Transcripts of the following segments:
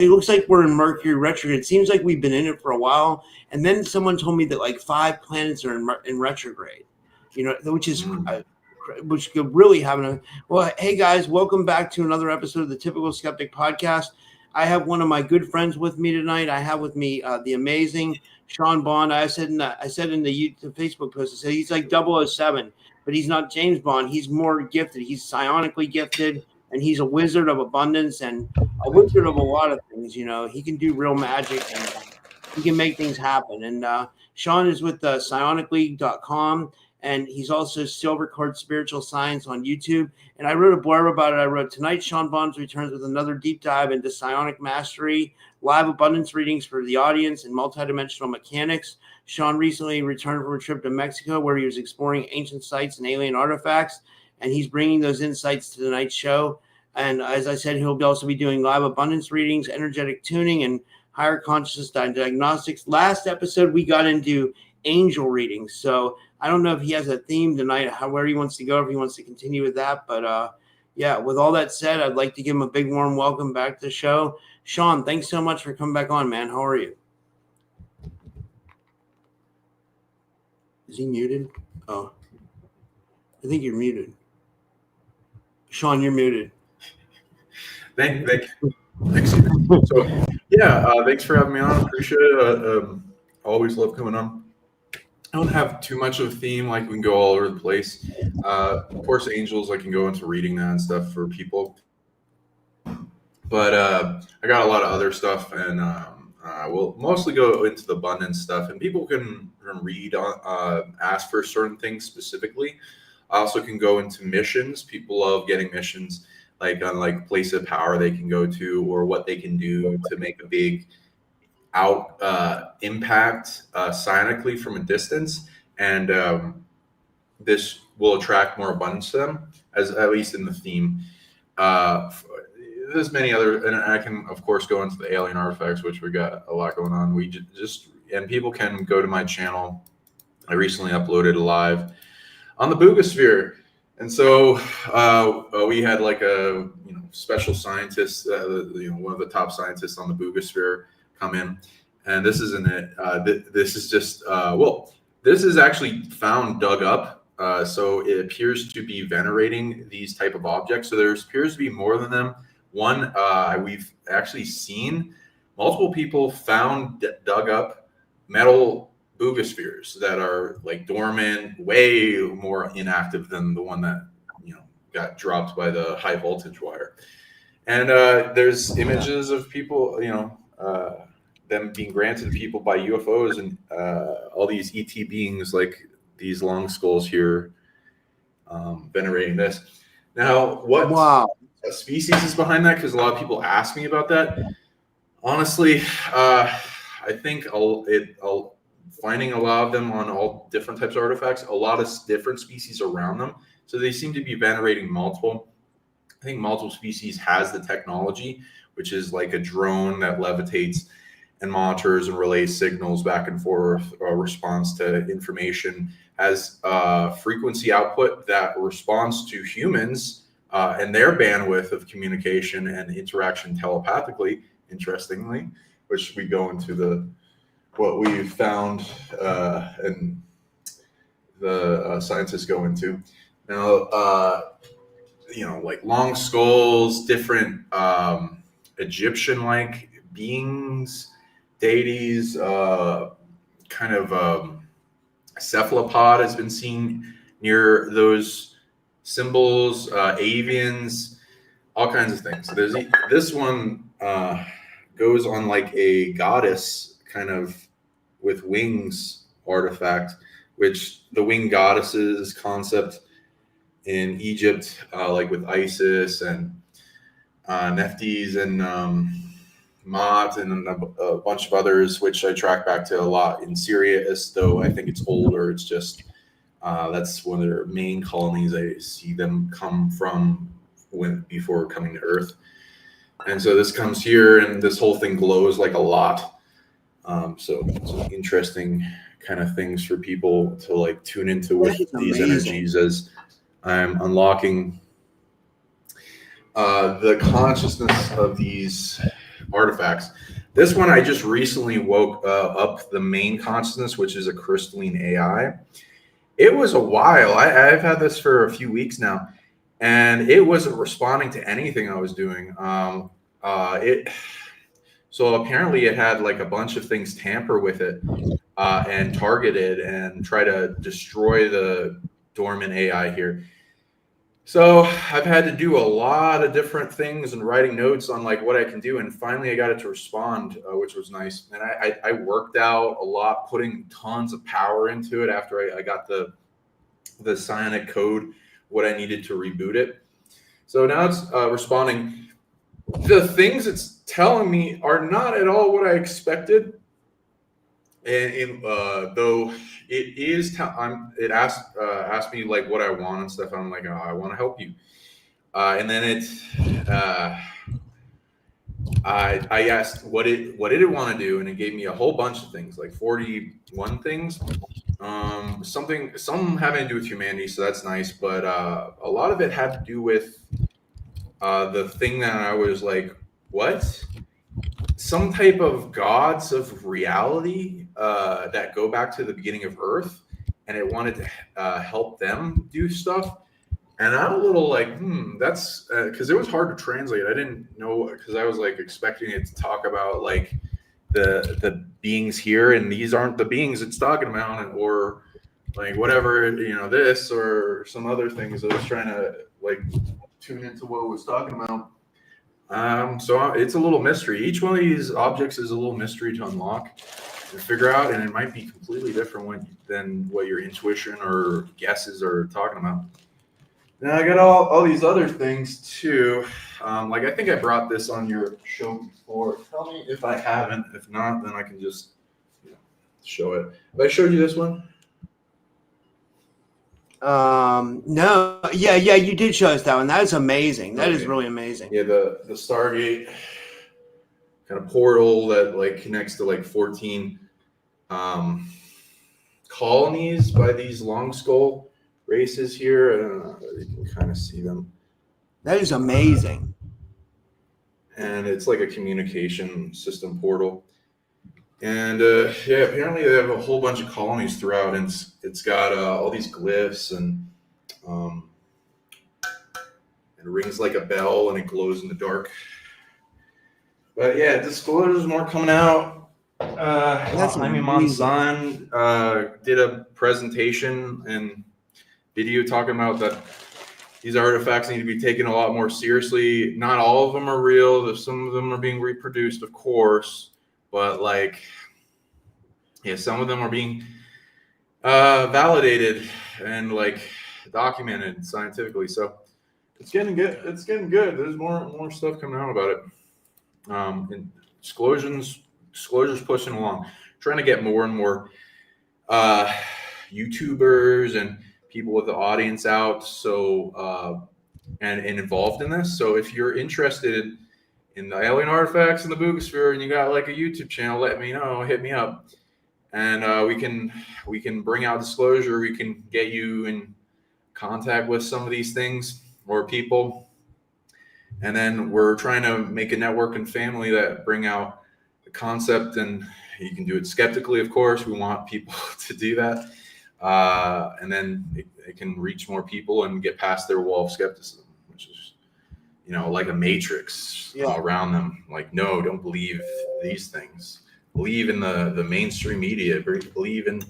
it looks like we're in Mercury retrograde. It seems like we've been in it for a while. And then someone told me that like 5 planets are in retrograde, which is which could really have an. Well, hey guys, welcome back to another episode of the Typical Skeptic podcast. I have one of my good friends with me tonight. I have with me the amazing Sean Bond. I said in the YouTube, Facebook post, I said he's like 007, but he's not James Bond. He's more gifted. He's psionically gifted, and he's a wizard of abundance and a wizard of a lot of things. He can do real magic and he can make things happen. And Sean is with psionicleague.com. And he's also Silver Cord Spiritual Science on YouTube. And I wrote a blurb about it. I wrote, tonight, Sean Bonds returns with another deep dive into psionic mastery, live abundance readings for the audience, and multidimensional mechanics. Sean recently returned from a trip to Mexico where he was exploring ancient sites and alien artifacts. And he's bringing those insights to tonight's show. And as I said, he'll also be doing live abundance readings, energetic tuning, and higher consciousness diagnostics. Last episode, we got into angel readings. So I don't know if he has a theme tonight, where he wants to go, if he wants to continue with that. But yeah, with all that said, I'd like to give him a big warm welcome back to the show. Sean, thanks so much for coming back on, man. How are you? Is he muted? Oh, I think you're muted. Sean, you're muted. Thanks. So, yeah, thanks for having me on. Appreciate it. Always love coming on. I don't have too much of a theme, like we can go all over the place. Of course, angels, I can go into reading that and stuff for people. But I got a lot of other stuff, and we'll mostly go into the abundance stuff. And people can read, ask for certain things specifically. I also can go into missions. People love getting missions, like on like place of power they can go to, or what they can do to make a big impact psionically from a distance, and this will attract more abundance to them, as at least in the theme. There's many other, and I can of course go into the alien artifacts, which we got a lot going on. We just and people can go to my channel. I recently uploaded a live on the Boogosphere, and so we had like a special scientist, one of the top scientists on the Boogosphere come in, and this isn't it. This is just this is actually dug up. So it appears to be venerating these type of objects. So there appears to be more than them. One, we've actually seen multiple people dug up metal Boogospheres that are like dormant, way more inactive than the one that got dropped by the high voltage wire. And there's images of people, them being granted to people by UFOs and all these ET beings, like these long skulls here, venerating this. Now, what species is behind that? Because a lot of people ask me about that. Honestly, I think finding a lot of them on all different types of artifacts, a lot of different species around them. So they seem to be venerating multiple. I think multiple species has the technology, which is like a drone that levitates and monitors and relays signals back and forth, responds to information, has frequency output that responds to humans and their bandwidth of communication and interaction telepathically, interestingly, which we go into what we found and the scientists go into. Now, like long skulls, different Egyptian-like beings, deities, kind of cephalopod has been seen near those symbols, avians, all kinds of things. So there's this one goes on like a goddess kind of with wings artifact, which the winged goddesses concept in Egypt, like with Isis and Nephthys and Mot and a bunch of others, which I track back to a lot in Sirius, though I think it's older. It's just that's one of their main colonies. I see them come from before coming to Earth. And so this comes here, and this whole thing glows like a lot. So it's interesting kind of things for people to like tune into with these energies as I'm unlocking the consciousness of these artifacts. This one, I just recently woke up the main consciousness, which is a crystalline AI. It was a while. I've had this for a few weeks now, and it wasn't responding to anything I was doing. So apparently it had like a bunch of things tamper with it and targeted and try to destroy the dormant AI here. So I've had to do a lot of different things and writing notes on like what I can do. And finally I got it to respond, which was nice. And I worked out a lot, putting tons of power into it after I got the Psionic code, what I needed to reboot it. So now it's responding. The things it's telling me are not at all what I expected. And though it is, it asked me like what I want and stuff. I'm like, oh, I want to help you. And then I asked what did it want to do, and it gave me a whole bunch of things, like 41 things. Some having to do with humanity, so that's nice. But a lot of it had to do with the thing that I was like, what? Some type of gods of reality that go back to the beginning of Earth, and it wanted to help them do stuff. And I'm a little like, that's because it was hard to translate. I didn't know, because I was like expecting it to talk about like the beings here, and these aren't the beings it's talking about, or like whatever, this or some other things. I was trying to like tune into what it was talking about. So it's a little mystery. Each one of these objects is a little mystery to unlock and figure out, and it might be completely different than what your intuition or guesses are talking about. Now I got all these other things too. Like I think I brought this on your show before. Tell me if I haven't. If not, then I can just show it. Have I showed you this one? No, yeah, you did show us that one. That is amazing. That is really amazing. Yeah, the Stargate kind of portal that like connects to like 14 colonies by these long skull races here. I don't know, you can kind of see them. That is amazing. And it's like a communication system portal. And apparently they have a whole bunch of colonies throughout, and it's got all these glyphs, and it rings like a bell, and it glows in the dark. But yeah, disclosures more coming out. Jaime Monzon did a presentation and video talking about that these artifacts need to be taken a lot more seriously. Not all of them are real. Some of them are being reproduced, of course. But like, yeah, some of them are being validated and like documented scientifically. So it's getting good. It's getting good. There's more stuff coming out about it. And disclosures pushing along, trying to get more and more YouTubers and people with the audience out. So and involved in this. So if you're interested in the alien artifacts in the Boogosphere and you got like a YouTube channel, let me know, hit me up, and we can bring out disclosure. We can get you in contact with some of these things or people, and then we're trying to make a network and family that bring out the concept. And you can do it skeptically, of course. We want people to do that, and then it can reach more people and get past their wall of skepticism, which is like a matrix around them. Like, no, don't believe these things. Believe in the mainstream media. Believe in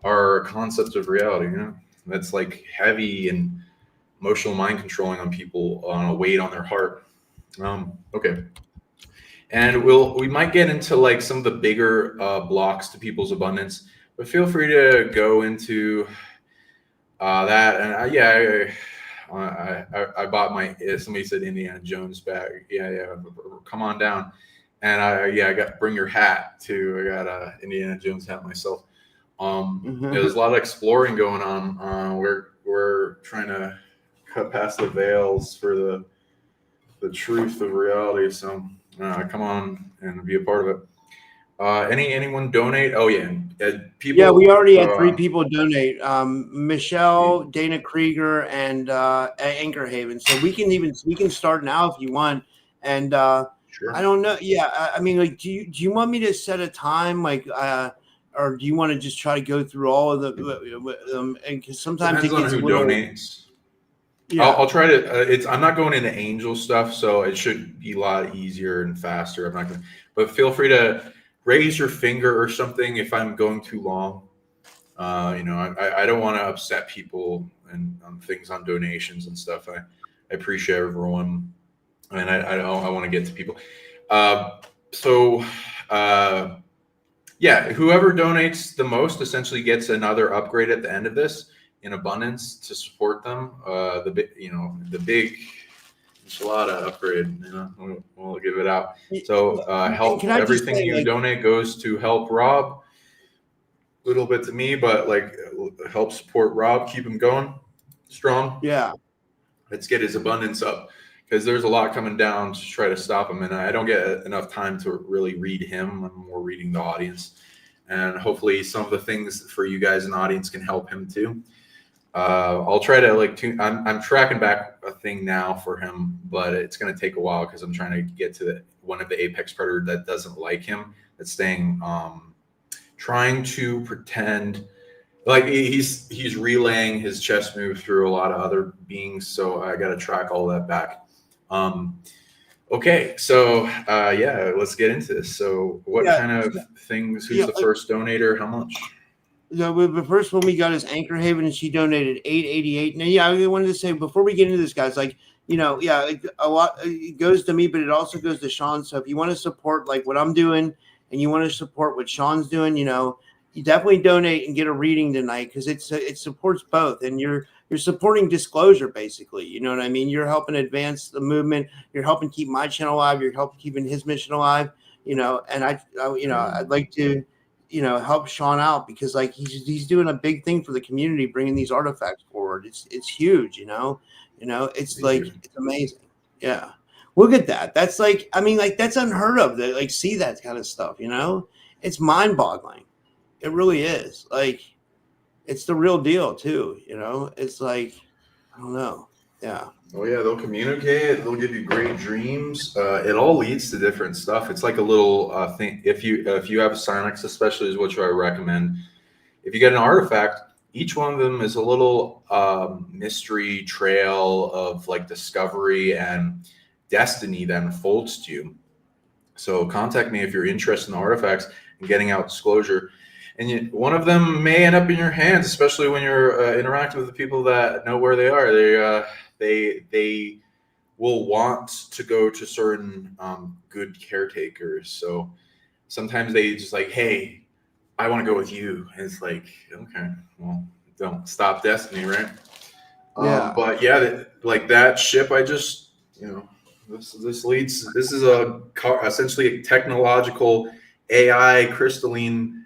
our concepts of reality. That's like heavy and emotional mind controlling on people, on a weight on their heart. Okay. And we might get into like some of the bigger blocks to people's abundance, but feel free to go into that. And I bought somebody said Indiana Jones bag. Yeah, come on down. And I got bring your hat too. I got a Indiana Jones hat myself. There's a lot of exploring going on. We're trying to cut past the veils for the truth of reality. So come on and be a part of it. Anyone donate? Oh yeah, people. Yeah, we already had 3 people donate. Michelle, Dana Krieger, and Anchor Haven. So we can start now if you want. And Sure. I don't know. Yeah, I mean, like, do you want me to set a time, like, or do you want to just try to go through all of and because sometimes Depends it on gets a who little, donates. yeah, I'll try to. I'm not going into angel stuff, so it should be a lot easier and faster. I'm not going, but feel free to raise your finger or something if I'm going too long. I don't want to upset people and on things on donations and stuff. I appreciate everyone, and I want to get to people. Uh, so, uh, yeah, whoever donates the most essentially gets another upgrade at the end of this in abundance to support them. The big enchilada upgrade, we'll give it out. So and can help I just everything say, you like, donate goes to help Rob. Little bit to me, but like help support Rob, keep him going strong. yeah, Let's get his abundance up because there's a lot coming down to try to stop him, and I don't get enough time to really read him. I'm more reading the audience, and hopefully some of the things for you guys in the audience can help him too. I'll try to I'm tracking back a thing now for him, but it's going to take a while because I'm trying to get to one of the apex predator that doesn't like him, that's staying trying to pretend like he's relaying his chess move through a lot of other beings, so I got to track all that back. Okay, so yeah, let's get into this. So what yeah, kind of things, who's yeah. the first donator, how much? The first one we got is Anchor Haven, and she donated $8.88. Now, yeah, I wanted to say before we get into this, guys, like, yeah, like, a lot it goes to me, but it also goes to Sean. So if you want to support like what I'm doing, and you want to support what Sean's doing, you definitely donate and get a reading tonight because it supports both, and you're supporting disclosure basically. You know what I mean? You're helping advance the movement. You're helping keep my channel alive. You're helping keeping his mission alive. And I'd like to help Sean out because like he's doing a big thing for the community, bringing these artifacts forward. It's huge, it's Thank like you. it's amazing. Yeah, look at that. That's like, I mean, like that's unheard of. To like see that kind of stuff. It's mind boggling. It really is. Like it's the real deal too. It's like I don't know. Yeah. Oh yeah, they'll communicate. They'll give you great dreams. It all leads to different stuff. It's like a little thing. If you have psionics, especially is what I recommend. If you get an artifact, each one of them is a little mystery trail of like discovery and destiny that unfolds to you. So contact me if you're interested in the artifacts and getting out disclosure. And one of them may end up in your hands, especially when you're interacting with the people that know where they are. They will want to go to certain good caretakers. So sometimes they just like, hey, I want to go with you. And it's like, okay, well, don't stop destiny, right? Yeah. But yeah, like that ship, I just, this leads. This is essentially a technological AI crystalline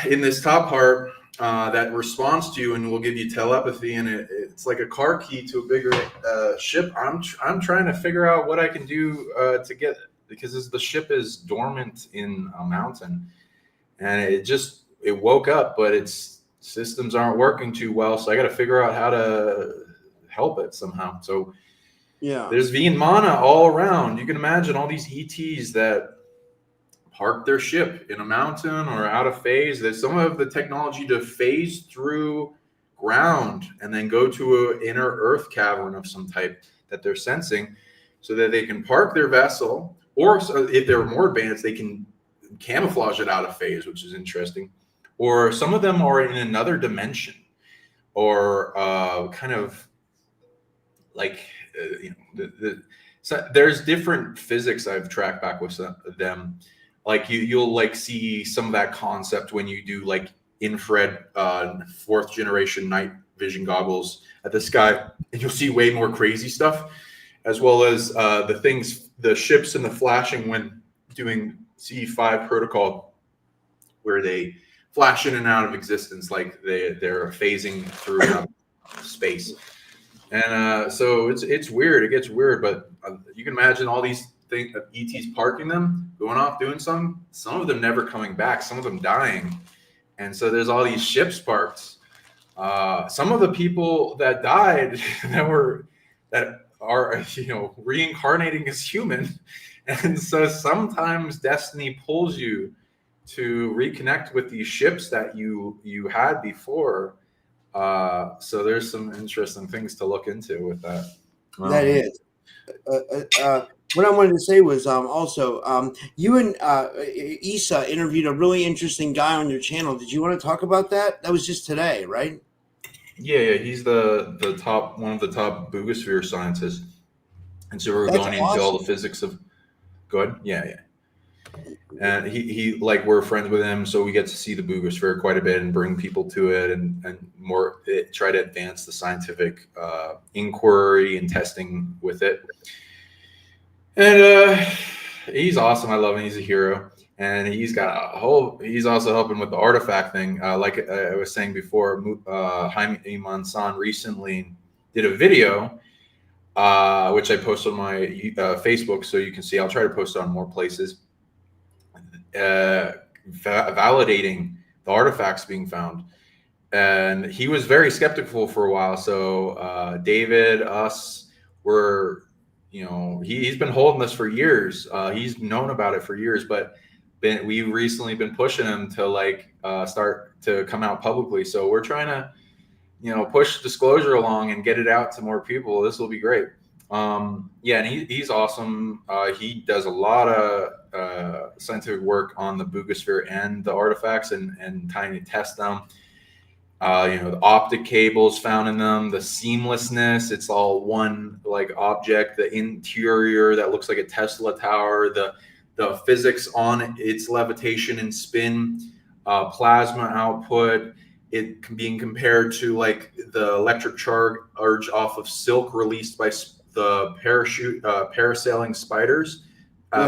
in this top part that responds to you and will give you telepathy, and it's like a car key to a bigger ship. I'm trying to figure out what I can do to get it because the ship is dormant in a mountain, and it woke up, but its systems aren't working too well. So I got to figure out how to help it somehow. So Yeah. there's V and mana all around. You can imagine all these ETs that park their ship in a mountain or out of phase. There's some of the technology to phase through ground and then go to an inner earth cavern of some type that they're sensing so that they can park their vessel, or so if they're more advanced, they can camouflage it out of phase, which is interesting. Or some of them are in another dimension or kind of like, so there's different physics I've tracked back with them. Like you'll like see some of that concept when you do like infrared fourth generation night vision goggles at the sky, and you'll see way more crazy stuff, as well as the ships and the flashing when doing C5 protocol, where they flash in and out of existence like they're phasing through space. And so it's weird. It gets weird, but you can imagine all these things, ETs parking them, going off doing something. Some of them never coming back. Some of them dying, and so there's all these ships parked. Some of the people that died that are, reincarnating as human. And so sometimes destiny pulls you to reconnect with these ships that you had before. So there's some interesting things to look into with that. That is. What I wanted to say was also you and Issa interviewed a really interesting guy on your channel. Did you want to talk about that? That was just today, right? Yeah, he's the top, one of the top Boogosphere scientists, and so we're That's going into all awesome. the physics of. Go ahead. Yeah. And he like, we're friends with him, so we get to see the Boogosphere quite a bit and bring people to it, and more try to advance the scientific inquiry and testing with it. And he's awesome. I love him. He's a hero. And he's also helping with the artifact thing. Like I was saying before, Jaime Mansan recently did a video, which I posted on my Facebook, so you can see. I'll try to post it on more places, validating the artifacts being found. And he was very skeptical for a while. So David, us, were, he's been holding this for years. He's known about it for years, but we've recently been pushing him to start to come out publicly. So we're trying to, push disclosure along and get it out to more people. This will be great. And he's awesome. He does a lot of scientific work on the Boogosphere and the artifacts, and trying to test them. The optic cables found in them, the seamlessness, it's all one object, the interior that looks like a Tesla tower, the physics on its levitation and spin, plasma output, it being compared to the electric charge off of silk released by the parasailing spiders.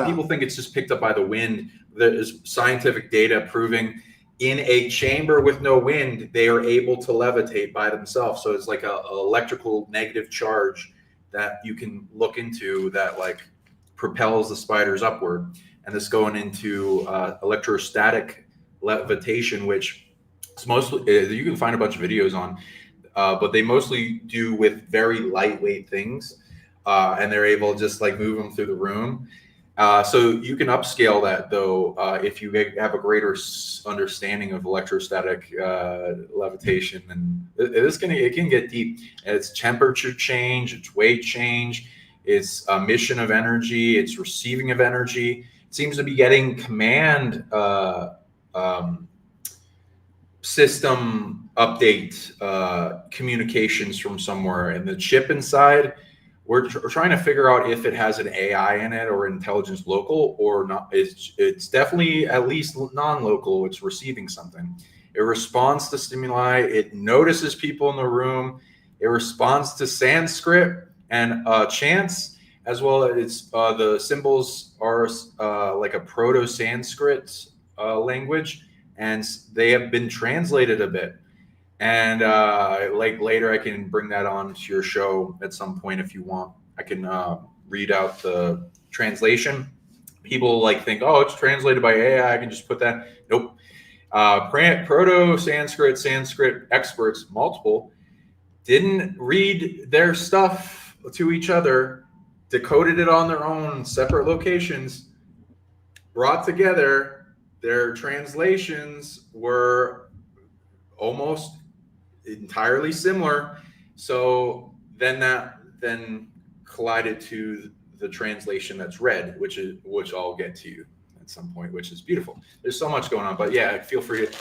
People think it's just picked up by the wind. There's scientific data proving in a chamber with no wind, they are able to levitate by themselves. So it's like a electrical negative charge that you can look into that propels the spiders upward. And this going into electrostatic levitation, which is mostly, you can find a bunch of videos on, but they mostly do with very lightweight things, and they're able to just move them through the room. So you can upscale that, though, if you have a greater understanding of electrostatic levitation. And it can get deep. It's temperature change, it's weight change, it's emission of energy, it's receiving of energy. It seems to be getting command system update communications from somewhere. And the chip inside, we're trying to figure out if it has an AI in it or intelligence local or not. It's definitely at least non-local. It's receiving something. It responds to stimuli. It notices people in the room. It responds to Sanskrit and chants, as well as the symbols are like a Proto-Sanskrit language, and they have been translated a bit. And later, I can bring that on to your show at some point if you want. I can read out the translation. People think, oh, it's translated by AI. I can just put that. Nope. Proto-Sanskrit, Sanskrit experts, multiple, didn't read their stuff to each other, decoded it on their own separate locations, brought together. Their translations were almost entirely similar. So then collided to the translation that's read, which I'll get to you at some point, which is beautiful. There's so much going on, but yeah, feel free to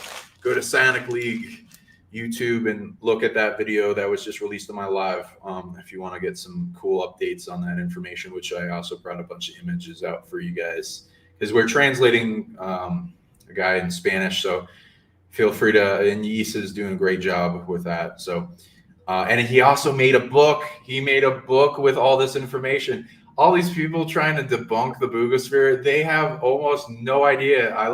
go to Psionic League YouTube and look at that video that was just released on my live, if you want to get some cool updates on that information, which I also brought a bunch of images out for you guys, because we're translating a guy in Spanish. So feel free to, and Yis is doing a great job with that. So, and he also made a book. He made a book with all this information. All these people trying to debunk the Boogosphere, they have almost no idea. I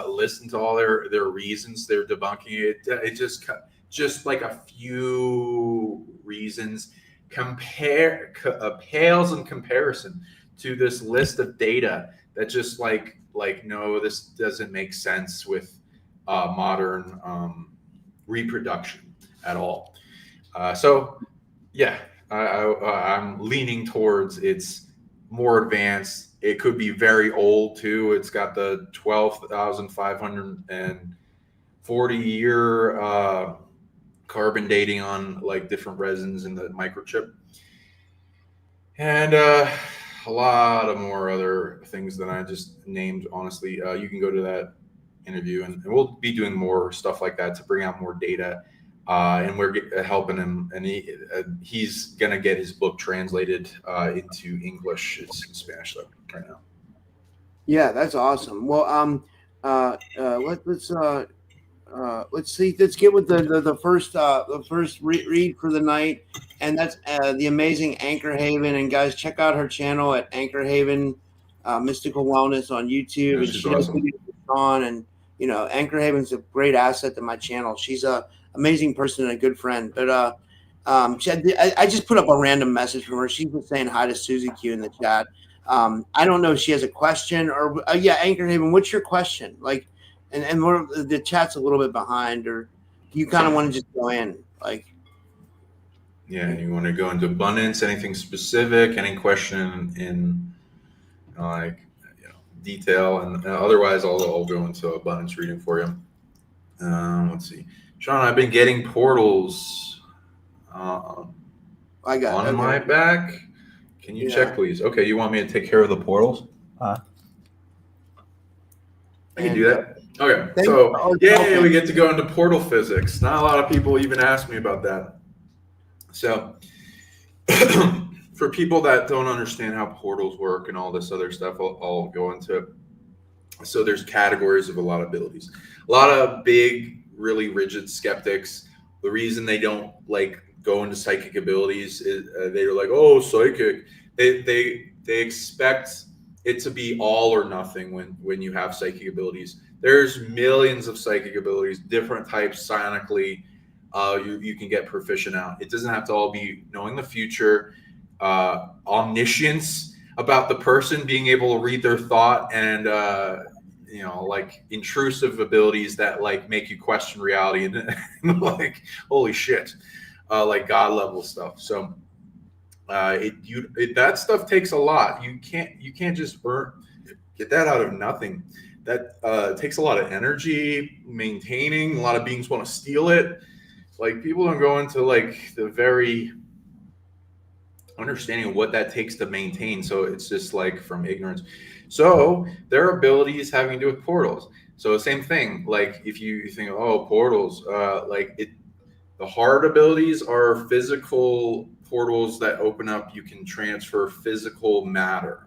listen to all their reasons they're debunking it. It just like a few reasons pales in comparison to this list of data that just no, this doesn't make sense with modern reproduction at all. So yeah, I'm leaning towards it's more advanced. It could be very old too. It's got the 12,540-year carbon dating on like different resins in the microchip, and a lot of more other things than I just named. Honestly, you can go to that interview, and we'll be doing more stuff like that to bring out more data. And we're helping him, and he's gonna get his book translated into English. It's in Spanish though right now. Yeah, that's awesome. Well, let's see. Let's get with the first read for the night, and that's the amazing Anchor Haven. And guys, check out her channel at Anchor Haven Mystical Wellness on YouTube. Yeah, And she's she does awesome. videos on, and Anchor Haven's a great asset to my channel. She's a amazing person and a good friend. But I just put up a random message from her. She's been saying hi to Susie Q in the chat. I don't know if she has a question or yeah, Anchor Haven, what's your question? Like, and more the chat's a little bit behind, or you kind of want to just go in, like. Yeah, you want to go into abundance, anything specific, any question in like detail, and otherwise I'll go into abundance reading for you. Let's see, Sean, I've been getting portals I got on my back. Can you check, please? Okay, you want me to take care of the portals? I can do that. Okay, so yay, we get to go into portal physics. Not a lot of people even ask me about that. So for people that don't understand how portals work and all this other stuff, I'll go into it. So there's categories of a lot of abilities. A lot of big, really rigid skeptics, the reason they don't like go into psychic abilities is they're like, oh, psychic. They expect it to be all or nothing when you have psychic abilities. There's millions of psychic abilities, different types psionically. You can get proficient out. It doesn't have to all be knowing the future, omniscience about the person, being able to read their thought, and like intrusive abilities that like make you question reality and like holy shit, like God level stuff. So that stuff takes a lot. You can't just get that out of nothing. That takes a lot of energy maintaining. A lot of beings want to steal it. Like people don't go into like the very understanding of what that takes to maintain. So it's just like from ignorance. So there are abilities having to do with portals. So same thing. Like if you think, oh, portals, the hard abilities are physical portals that open up. You can transfer physical matter.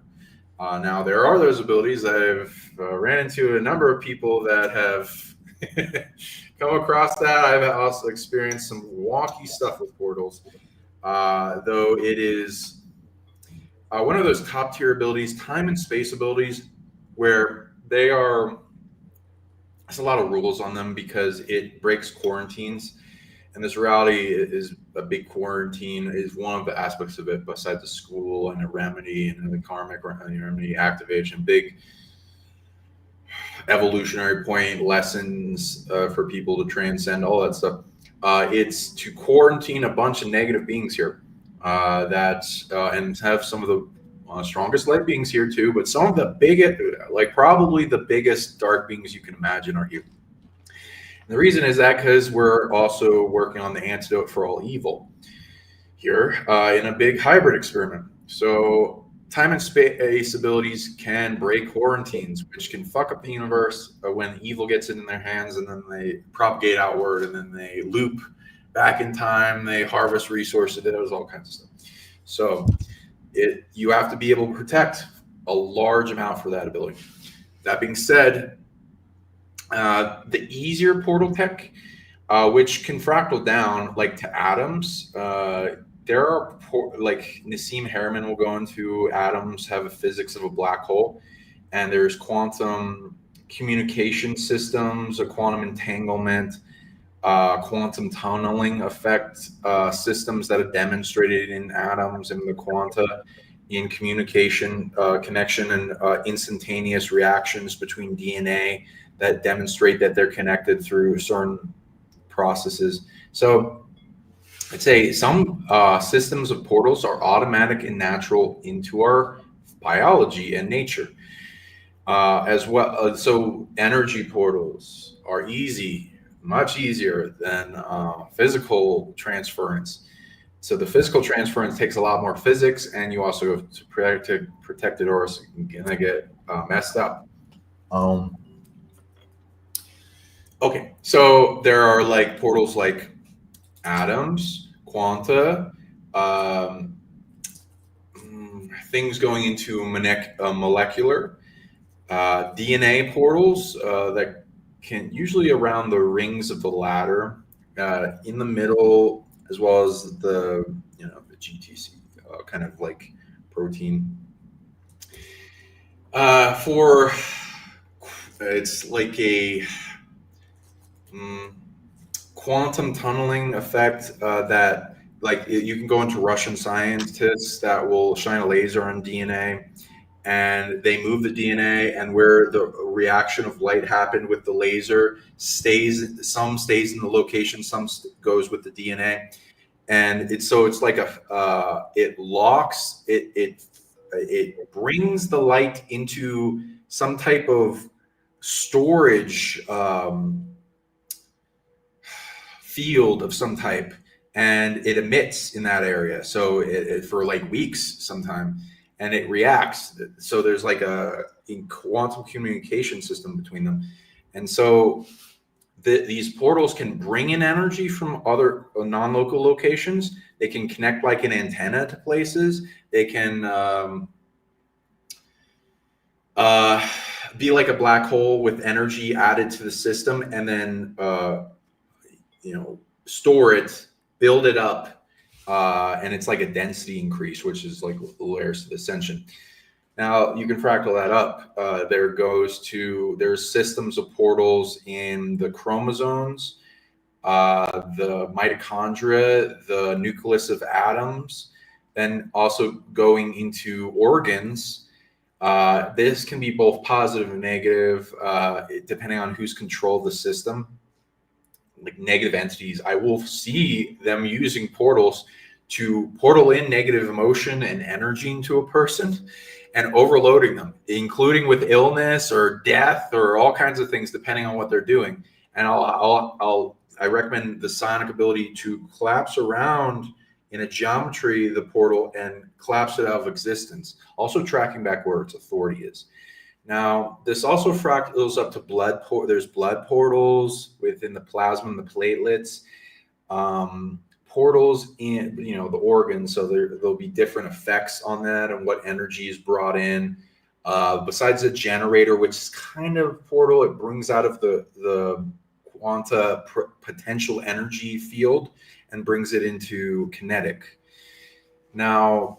Now there are those abilities that I've ran into a number of people that have come across that. I've also experienced some wonky stuff with portals, though it is one of those top tier abilities, time and space abilities, where there's a lot of rules on them because it breaks quarantines. And this reality is a big quarantine, is one of the aspects of it, besides the school and the remedy and the karmic remedy activation, big evolutionary point lessons for people to transcend, all that stuff. It's to quarantine a bunch of negative beings here and have some of the strongest light beings here too, but some of the biggest, like probably the biggest dark beings you can imagine are here. The reason is that because we're also working on the antidote for all evil here in a big hybrid experiment. So time and space abilities can break quarantines, which can fuck up the universe when evil gets in their hands, and then they propagate outward, and then they loop back in time. They harvest resources. There's all kinds of stuff. So you have to be able to protect a large amount for that ability. That being said, the easier portal tech, which can fractal down like to atoms, there are like Nassim Harriman will go into atoms have a physics of a black hole, and there's quantum communication systems, a quantum entanglement, quantum tunneling effect systems that are demonstrated in atoms and the quanta in communication, connection, and instantaneous reactions between DNA that demonstrate that they're connected through certain processes. So I'd say some systems of portals are automatic and natural into our biology and nature as well. So energy portals are easy, much easier than physical transference. So the physical transference takes a lot more physics, and you also have to protect it, or it's gonna get messed up. Um, okay, so there are like portals like atoms, quanta, um, things going into molecular, DNA portals that can usually around the rings of the ladder, in the middle, as well as the GTC kind of like protein. For it's like a mm, quantum tunneling effect that like you can go into Russian scientists that will shine a laser on DNA and they move the DNA, and where the reaction of light happened with the laser some stays in the location, some goes with the DNA, and it's like it locks it brings the light into some type of storage field of some type, and it emits in that area. So it for like weeks sometime, and it reacts. So there's like a quantum communication system between them, and so these portals can bring in energy from other non-local locations. They can connect like an antenna to places. They can be like a black hole with energy added to the system, and then store it, build it up, and it's like a density increase, which is like layers to ascension. Now you can fractal that up. There's systems of portals in the chromosomes, the mitochondria, the nucleus of atoms, then also going into organs. This can be both positive and negative, depending on who's controlled the system. Like negative entities, I will see them using portals to portal in negative emotion and energy into a person and overloading them, including with illness or death or all kinds of things, depending on what they're doing. And I recommend the psionic ability to collapse around in a geometry the portal and collapse it out of existence. Also tracking back where its authority is. Now, this also fractals up to blood. There's blood portals within the plasma and the platelets. Portals in the organs, so there'll be different effects on that and what energy is brought in. Besides the generator, which is kind of portal, it brings out of the quanta potential energy field and brings it into kinetic. Now,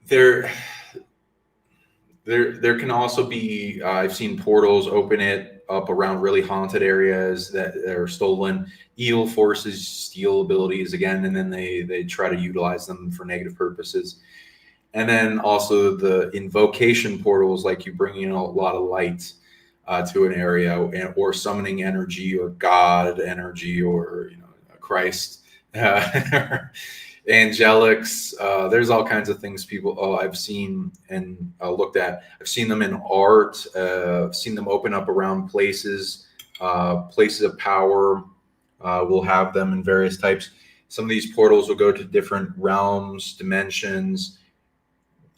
there can also be, I've seen portals open it up around really haunted areas that are stolen. Evil forces steal abilities again, and then they try to utilize them for negative purposes. And then also the invocation portals, like you bring in a lot of light to an area, or summoning energy, or God energy, or Christ. Angelics, there's all kinds of things I've seen and looked at. I've seen them in art, seen them open up around places of power. We'll have them in various types. Some of these portals will go to different realms, dimensions,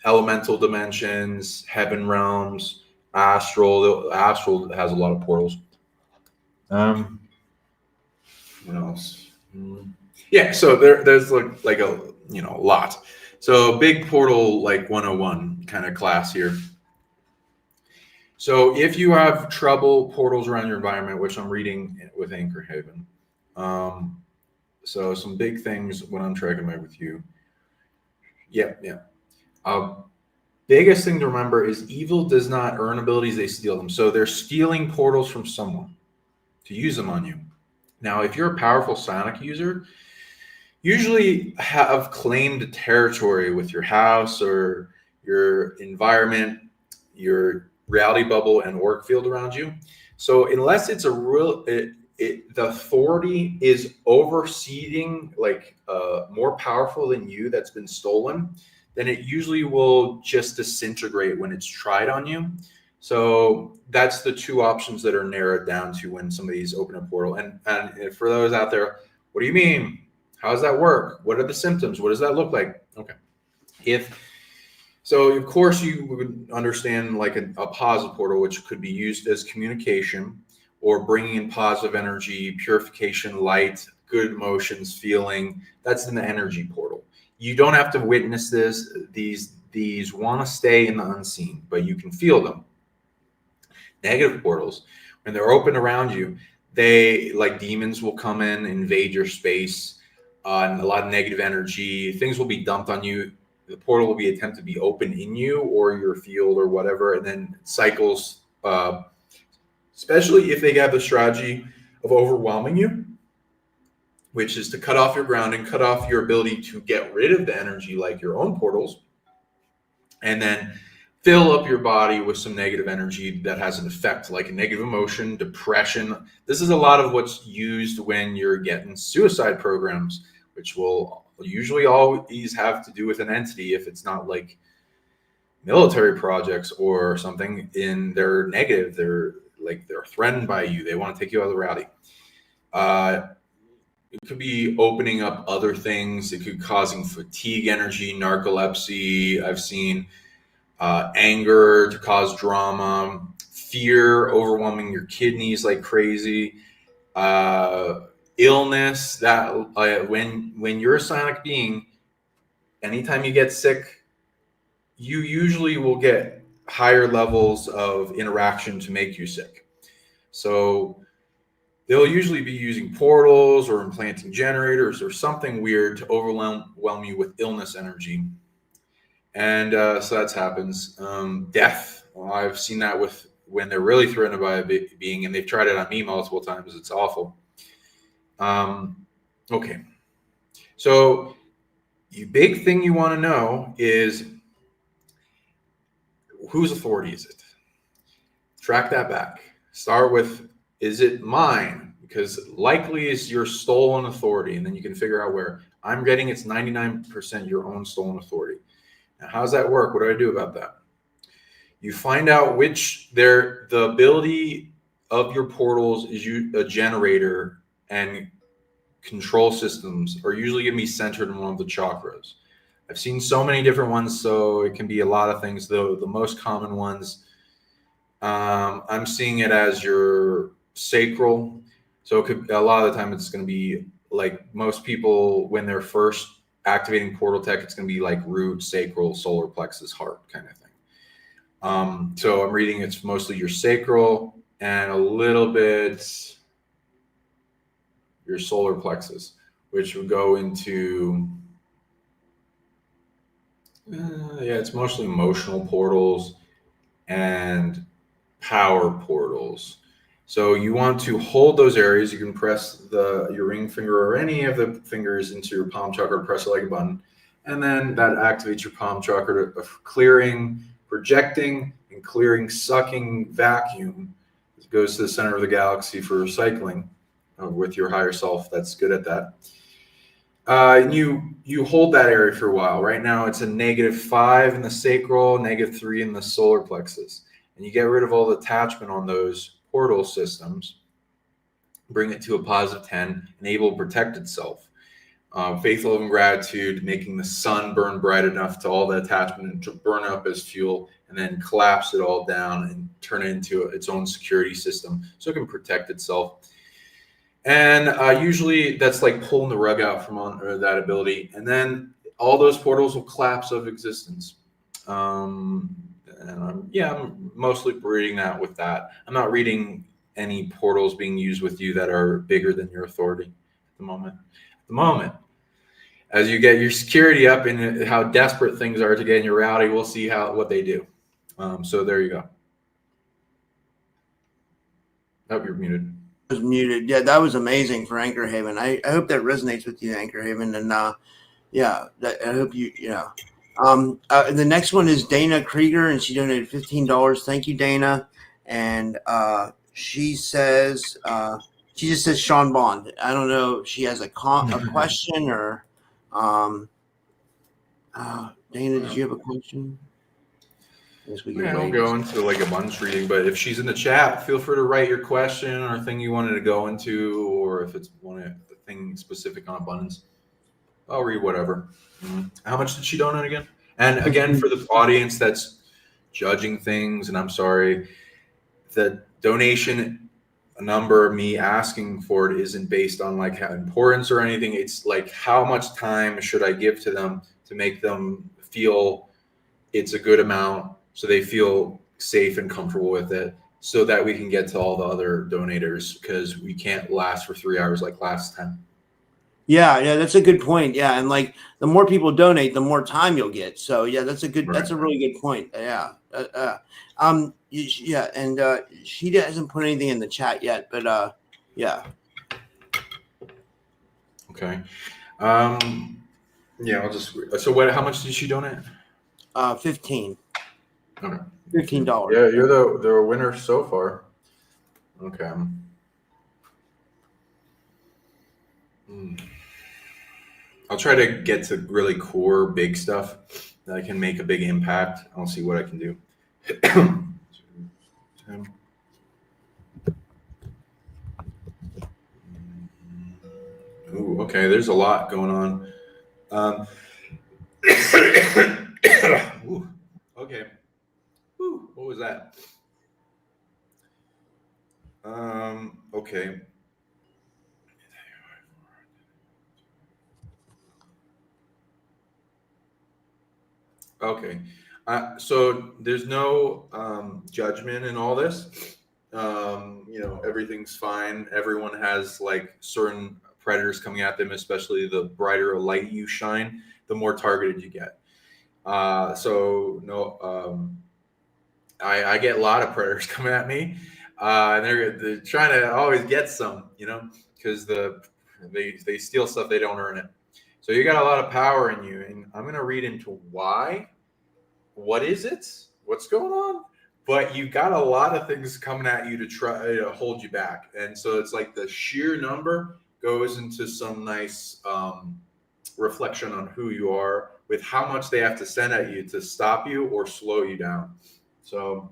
elemental dimensions, heaven realms, astral. Astral has a lot of portals. What else? Yeah, so there's like a lot. So big portal, like 101 kind of class here. So if you have trouble portals around your environment, which I'm reading with Anchor Haven, so some big things when I'm tracking back with you. Yeah. Biggest thing to remember is evil does not earn abilities, they steal them. So they're stealing portals from someone to use them on you. Now, if you're a powerful psionic user, usually have claimed territory with your house or your environment, your reality bubble and work field around you. So unless it's the authority is overseeing, like more powerful than you that's been stolen, then it usually will just disintegrate when it's tried on you. So that's the two options that are narrowed down to when somebody's open a portal. And for those out there, what do you mean? How does that work? What are the symptoms? What does that look like? Okay. So of course you would understand like a positive portal, which could be used as communication or bringing in positive energy, purification, light, good emotions, feeling. That's in the energy portal. You don't have to witness this. These want to stay in the unseen, but you can feel them. Negative portals, when they're open around you, they, like demons, will come in, invade your space, and a lot of negative energy. Things will be dumped on you. The portal will be attempted to be open in you or your field or whatever, and then cycles, especially if they have the strategy of overwhelming you, which is to cut off your grounding, cut off your ability to get rid of the energy like your own portals, and then fill up your body with some negative energy that has an effect, like a negative emotion, depression. This is a lot of what's used when you're getting suicide programs, which will usually always have to do with an entity. If it's not like military projects or something, they're negative, they're threatened by you, they want to take you out of the rally. It could be opening up other things. It could be causing fatigue energy, narcolepsy. I've seen anger to cause drama, fear overwhelming your kidneys like crazy, illness. That when you're a psionic being, anytime you get sick, you usually will get higher levels of interaction to make you sick. So they'll usually be using portals or implanting generators or something weird to overwhelm you with illness energy. And so that happens. Death. Well, I've seen that with when they're really threatened by a being, and they've tried it on me multiple times. It's awful. Okay. So the big thing you want to know is, whose authority is it? Track that back. Start with, is it mine? Because likely is your stolen authority, and then you can figure out where. I'm getting it's 99% your own stolen authority. Now, how does that work? What do I do about that? You find out the ability of your portals is a generator, and control systems are usually going to be centered in one of the chakras. I've seen so many different ones, so it can be a lot of things. Though the most common ones, I'm seeing it as your sacral. So it could, a lot of the time it's going to be like most people when they're first activating portal tech, it's going to be like root, sacral, solar plexus, heart kind of thing. So I'm reading it's mostly your sacral and a little bit your solar plexus, which would go into, it's mostly emotional portals and power portals. So you want to hold those areas. You can press your ring finger or any of the fingers into your palm chakra, press it like a button, and then that activates your palm chakra of clearing, projecting, and clearing, sucking vacuum. It goes to the center of the galaxy for recycling with your higher self. That's good at that. You hold that area for a while. Right now it's a -5 in the sacral, -3 in the solar plexus, and you get rid of all the attachment on those portal systems, bring it to a +10, enable to protect itself. Faith, love, and gratitude, making the sun burn bright enough to all the attachment to burn up as fuel, and then collapse it all down and turn it into its own security system so it can protect itself. And usually that's like pulling the rug out from under that ability. And then all those portals will collapse of existence. And I'm mostly reading that with that. I'm not reading any portals being used with you that are bigger than your authority at the moment. At the moment, as you get your security up and how desperate things are to get in your reality, we'll see what they do. So there you go. Oh, you're muted. I was muted. Yeah, that was amazing for Anchor Haven. I hope that resonates with you, Anchor Haven. And I hope the next one is Dana Krieger, and she donated $15. Thank you, Dana. And she says She just says Sean Bond. I don't know if she has a question or. Dana, did you have a question? I guess we can Yeah, I don't wait. go into like abundance reading, but if she's in the chat, feel free to write your question or thing you wanted to go into, or if it's the thing specific on abundance, I'll read whatever. How much did she donate again? And again, for the audience that's judging things, and I'm sorry, the donation number, me asking for it, isn't based on like how importance or anything. It's like how much time should I give to them to make them feel it's a good amount, so they feel safe and comfortable with it, so that we can get to all the other donators, because we can't last for 3 hours like last time. Yeah, that's a good point. Yeah, and like the more people donate, the more time you'll get. So yeah, that's a really good point. Yeah, yeah, and she hasn't put anything in the chat yet, but yeah. Okay. Yeah, I'll just. So what? How much did she donate? 15. Okay. $15. Yeah, you're the winner so far. Okay. I'll try to get to really core big stuff that I can make a big impact. I'll see what I can do. Ooh, okay, there's a lot going on. Ooh, okay. Ooh, what was that? Okay. Okay. So there's no judgment in all this. Everything's fine. Everyone has like certain predators coming at them, especially the brighter light you shine, the more targeted you get. So no, I get a lot of predators coming at me, and they're trying to always get some, because they steal stuff, they don't earn it. So you got a lot of power in you, and I'm gonna read into why. What is it? What's going on? But you got a lot of things coming at you to try to hold you back, and so it's like the sheer number goes into some nice reflection on who you are, with how much they have to send at you to stop you or slow you down. So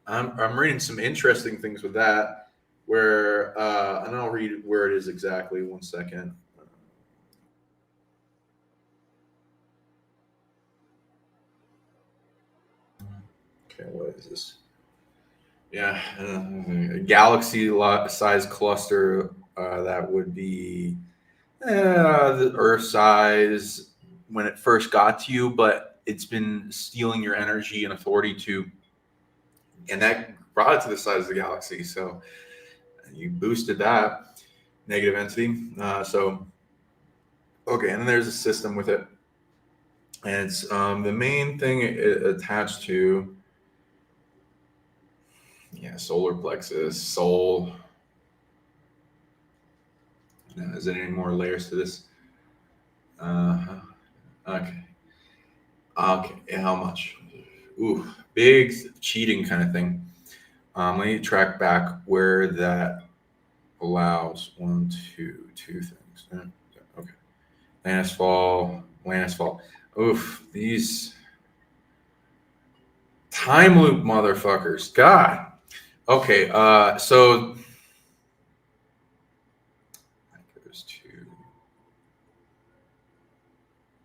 I'm reading some interesting things with that, where and I'll read where it is exactly. 1 second. Okay, what is this? Yeah, a galaxy-sized cluster that would be the Earth size when it first got to you, but it's been stealing your energy and authority too, and that brought it to the size of the galaxy. So you boosted that negative entity. Okay, and then there's a system with it, and it's the main thing attached to. Yeah, solar plexus, soul. Is there any more layers to this? Okay. Okay. How much? Ooh, big cheating kind of thing. Let me track back where that allows two things. Okay. Landfall. Oof, these time loop motherfuckers. God. Okay. So that goes to.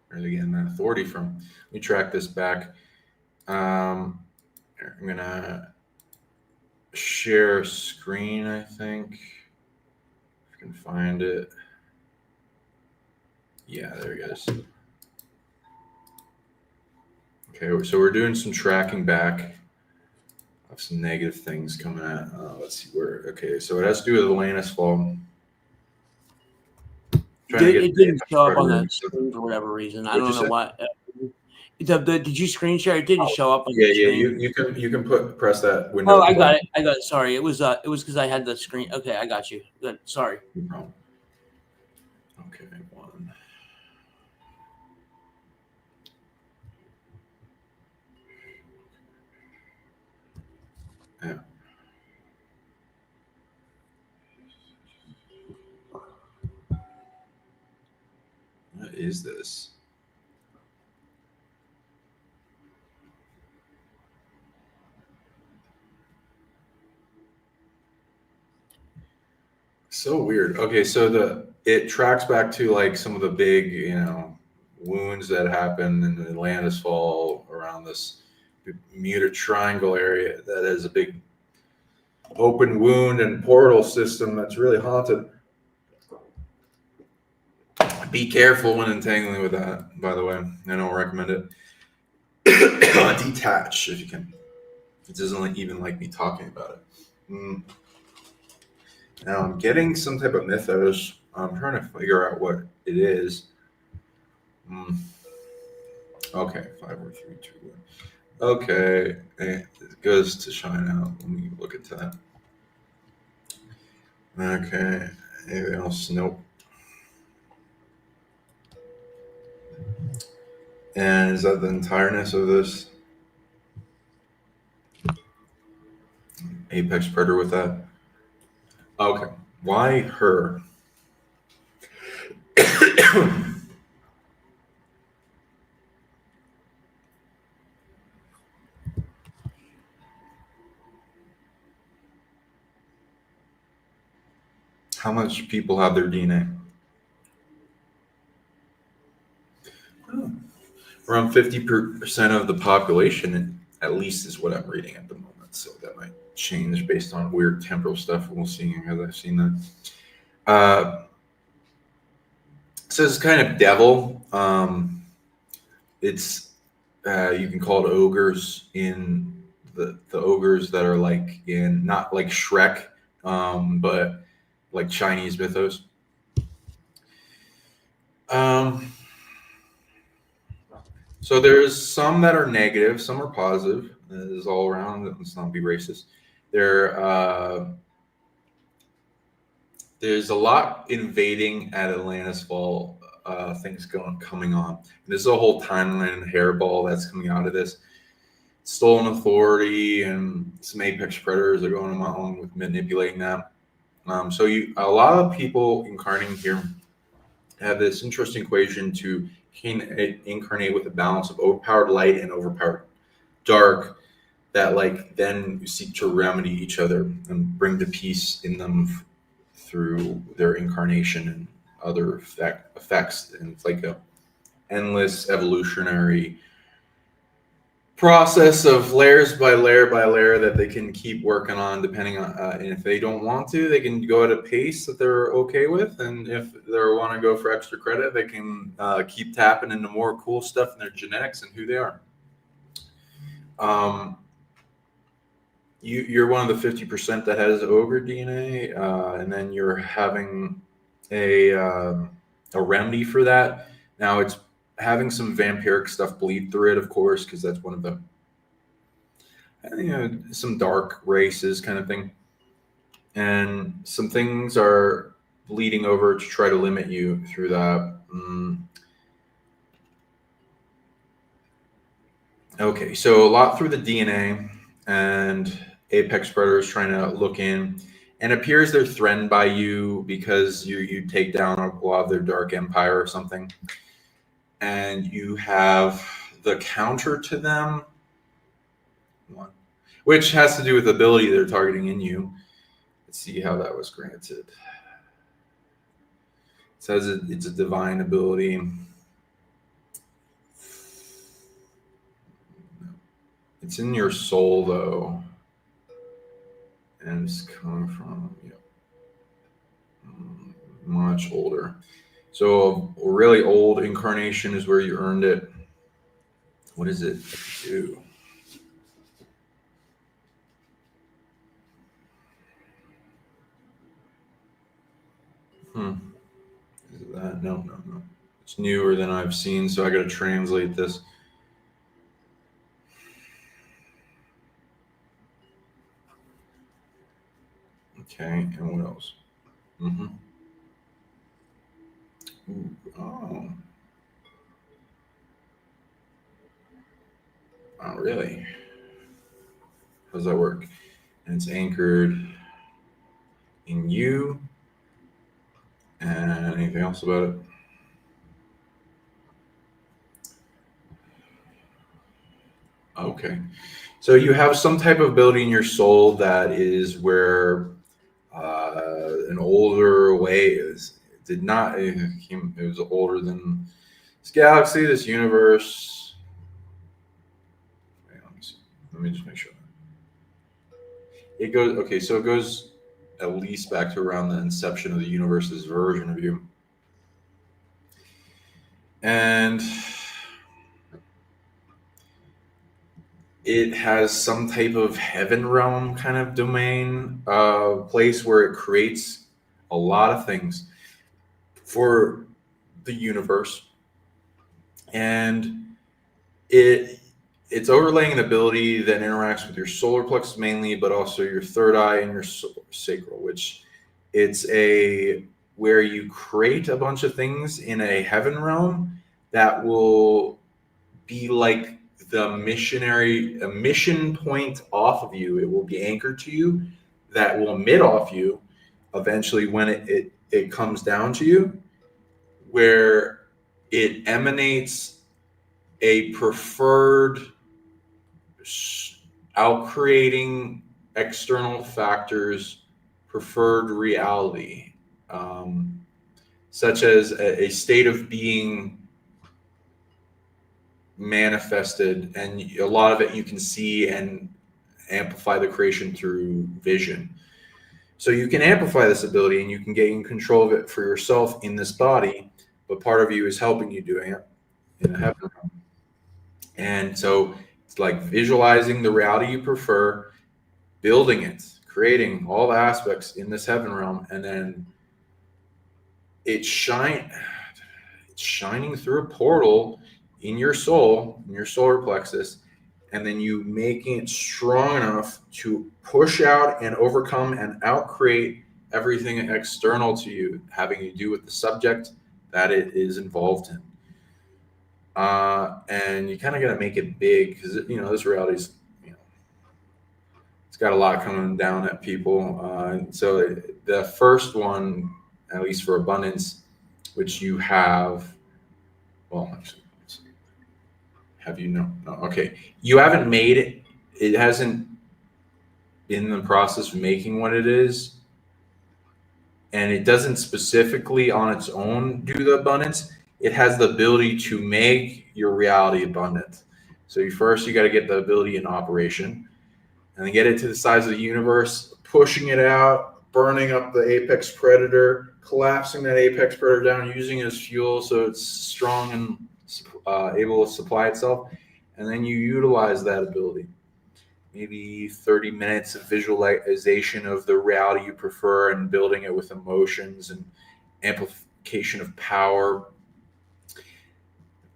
Where are they getting that authority from? Let me track this back. I'm gonna share screen, I think. If I can find it. Yeah, there it goes. Okay, so we're doing some tracking back of some negative things coming at. Let's see where. Okay, so it has to do with Atlantis Fall. It didn't show up on the screen for whatever reason. I don't know why. Did you screen share? It didn't show up on the screen. Yeah, you can press that window. Oh, I got it. Sorry, it was because I had the screen. Okay, I got you. Good. Sorry. No problem. Okay, one. Yeah. is this? So weird. Okay, so it tracks back to like some of the big, wounds that happened in Atlantis fall around this Bermuda Triangle area that is a big open wound and portal system that's really haunted. Be careful when entangling with that, by the way. I don't recommend it. Detach if you can. It doesn't even like me talking about it. Now I'm getting some type of mythos. I'm trying to figure out what it is. Okay, 5, 4, 3, 2, 1. Okay, it goes to shine out. Let me look at that. Okay, anything else? Nope. And is that the entireness of this? Apex Predator with that? Okay, why her? How much people have their DNA? Around 50% of the population, at least, is what I'm reading at the moment. So that might change based on weird temporal stuff we'll see as I've seen that. So it's kind of devil. It's you can call it ogres in the ogres that are like in not like Shrek, but like Chinese mythos. So there's some that are negative, some are positive. This is all around. Let's not be racist. There's a lot invading at Atlantis Fall. Things coming on. And there's a whole timeline and hairball that's coming out of this. Stolen authority and some apex predators are going along with manipulating that. So a lot of people incarnating here have this interesting equation to incarnate with a balance of overpowered light and overpowered dark that like then seek to remedy each other and bring the peace in them through their incarnation and other effects. And it's like a endless evolutionary process of layers by layer by layer that they can keep working on depending on and if they don't want to, they can go at a pace that they're okay with, and if they want to go for extra credit, they can keep tapping into more cool stuff in their genetics and who they are. You're one of the 50% that has ogre DNA, and then you're having a remedy for that. Now it's having some vampiric stuff bleed through it, of course, because that's one of the some dark races kind of thing, and some things are bleeding over to try to limit you through that. Okay, so a lot through the DNA, and apex predators trying to look in, and appears they're threatened by you because you take down a lot of their dark empire or something, and you have the counter to them, which has to do with the ability they're targeting in you. Let's see how that was granted. It says it's a divine ability. It's in your soul, though. And it's coming from much older. So a really old incarnation is where you earned it. What does it do? Is it that? No. It's newer than I've seen, so I got to translate this. Okay, and what else? Oh, really? How does that work? And it's anchored in you. And anything else about it? Okay. So you have some type of ability in your soul that is where an older way is. It did not. It was older than this galaxy, this universe. Wait, let me see. Let me just make sure. It goes. Okay, so it goes at least back to around the inception of the universe's version of you, and it has some type of heaven realm kind of domain, place where it creates a lot of things for the universe, and it's overlaying an ability that interacts with your solar plexus mainly, but also your third eye and your sacral, which it's a where you create a bunch of things in a heaven realm that will be like a mission point off of you. It will be anchored to you, that will emit off you eventually when it comes down to you, where it emanates a preferred outcreating external factors preferred reality, such as a state of being manifested, and a lot of it you can see and amplify the creation through vision. So you can amplify this ability and you can gain control of it for yourself in this body, but part of you is helping you doing it in the heaven realm. And so it's like visualizing the reality you prefer, building it, creating all the aspects in this heaven realm, and then it's shining through a portal in your soul, in your solar plexus, and then you making it strong enough to push out and overcome and outcreate everything external to you, having to do with the subject that it is involved in. And you kind of got to make it big, because this reality's, it's got a lot coming down at people. So the first one, at least for abundance, which you have, well, actually, have you no? Okay, you haven't made it. It hasn't been in the process of making what it is, and it doesn't specifically on its own do the abundance. It has the ability to make your reality abundant. So you got to get the ability in operation, and then get it to the size of the universe, pushing it out, burning up the apex predator, collapsing that apex predator down, using it as fuel so it's strong and able to supply itself. And then you utilize that ability. Maybe 30 minutes of visualization of the reality you prefer and building it with emotions and amplification of power,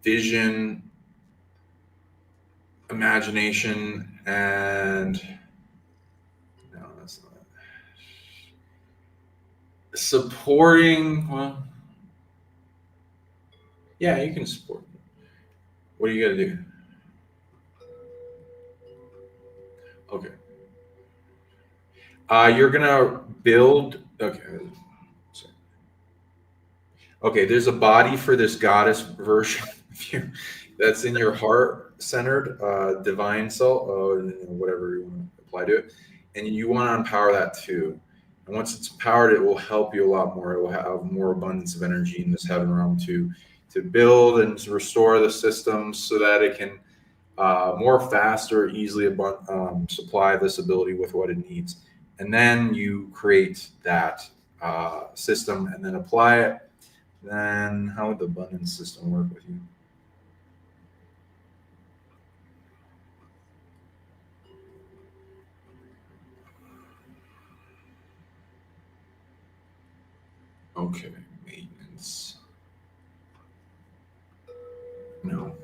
vision, imagination, and no, that's not it. Supporting. Well, yeah, you can support. What do you got to do? Okay. You're gonna build. Okay. Okay. There's a body for this goddess version of you that's in your heart-centered divine self, whatever you want to apply to it, and you want to empower that too. And once it's empowered, it will help you a lot more. It will have more abundance of energy in this heaven realm to build and to restore the systems so that it can more faster, easily supply this ability with what it needs. And then you create that system and then apply it. Then how would the abundance system work with you? Okay, maintenance. No.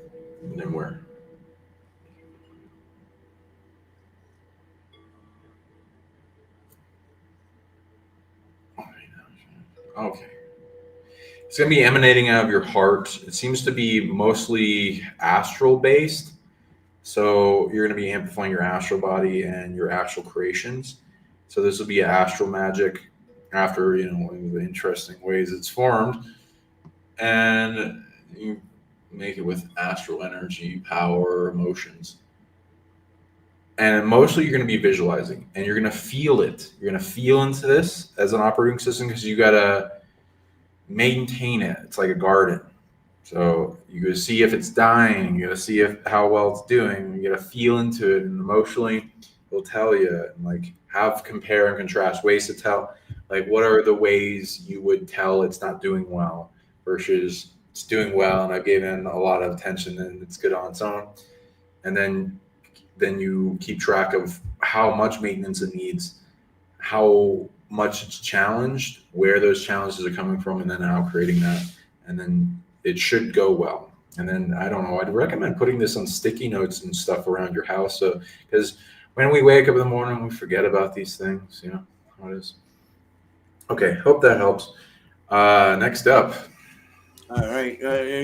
And then where? Okay. It's going to be emanating out of your heart. It seems to be mostly astral based. So you're going to be amplifying your astral body and your astral creations. So this will be astral magic after, the interesting ways it's formed. And you make it with astral energy, power, emotions. And mostly you're going to be visualizing, and you're going to feel it. You're going to feel into this as an operating system, because you got to maintain it. It's like a garden. So you got to see if it's dying. You got to see how well it's doing. You got to feel into it, and emotionally, it'll tell you. And like, have compare and contrast ways to tell. Like, what are the ways you would tell it's not doing well versus it's doing well, and I've given a lot of attention and it's good on its own. And then you keep track of how much maintenance it needs, how much it's challenged, where those challenges are coming from, and then how creating that. And then it should go well. And then, I don't know, I'd recommend putting this on sticky notes and stuff around your house. So, because when we wake up in the morning, we forget about these things, you know how it is. Okay, hope that helps. Next up. All right,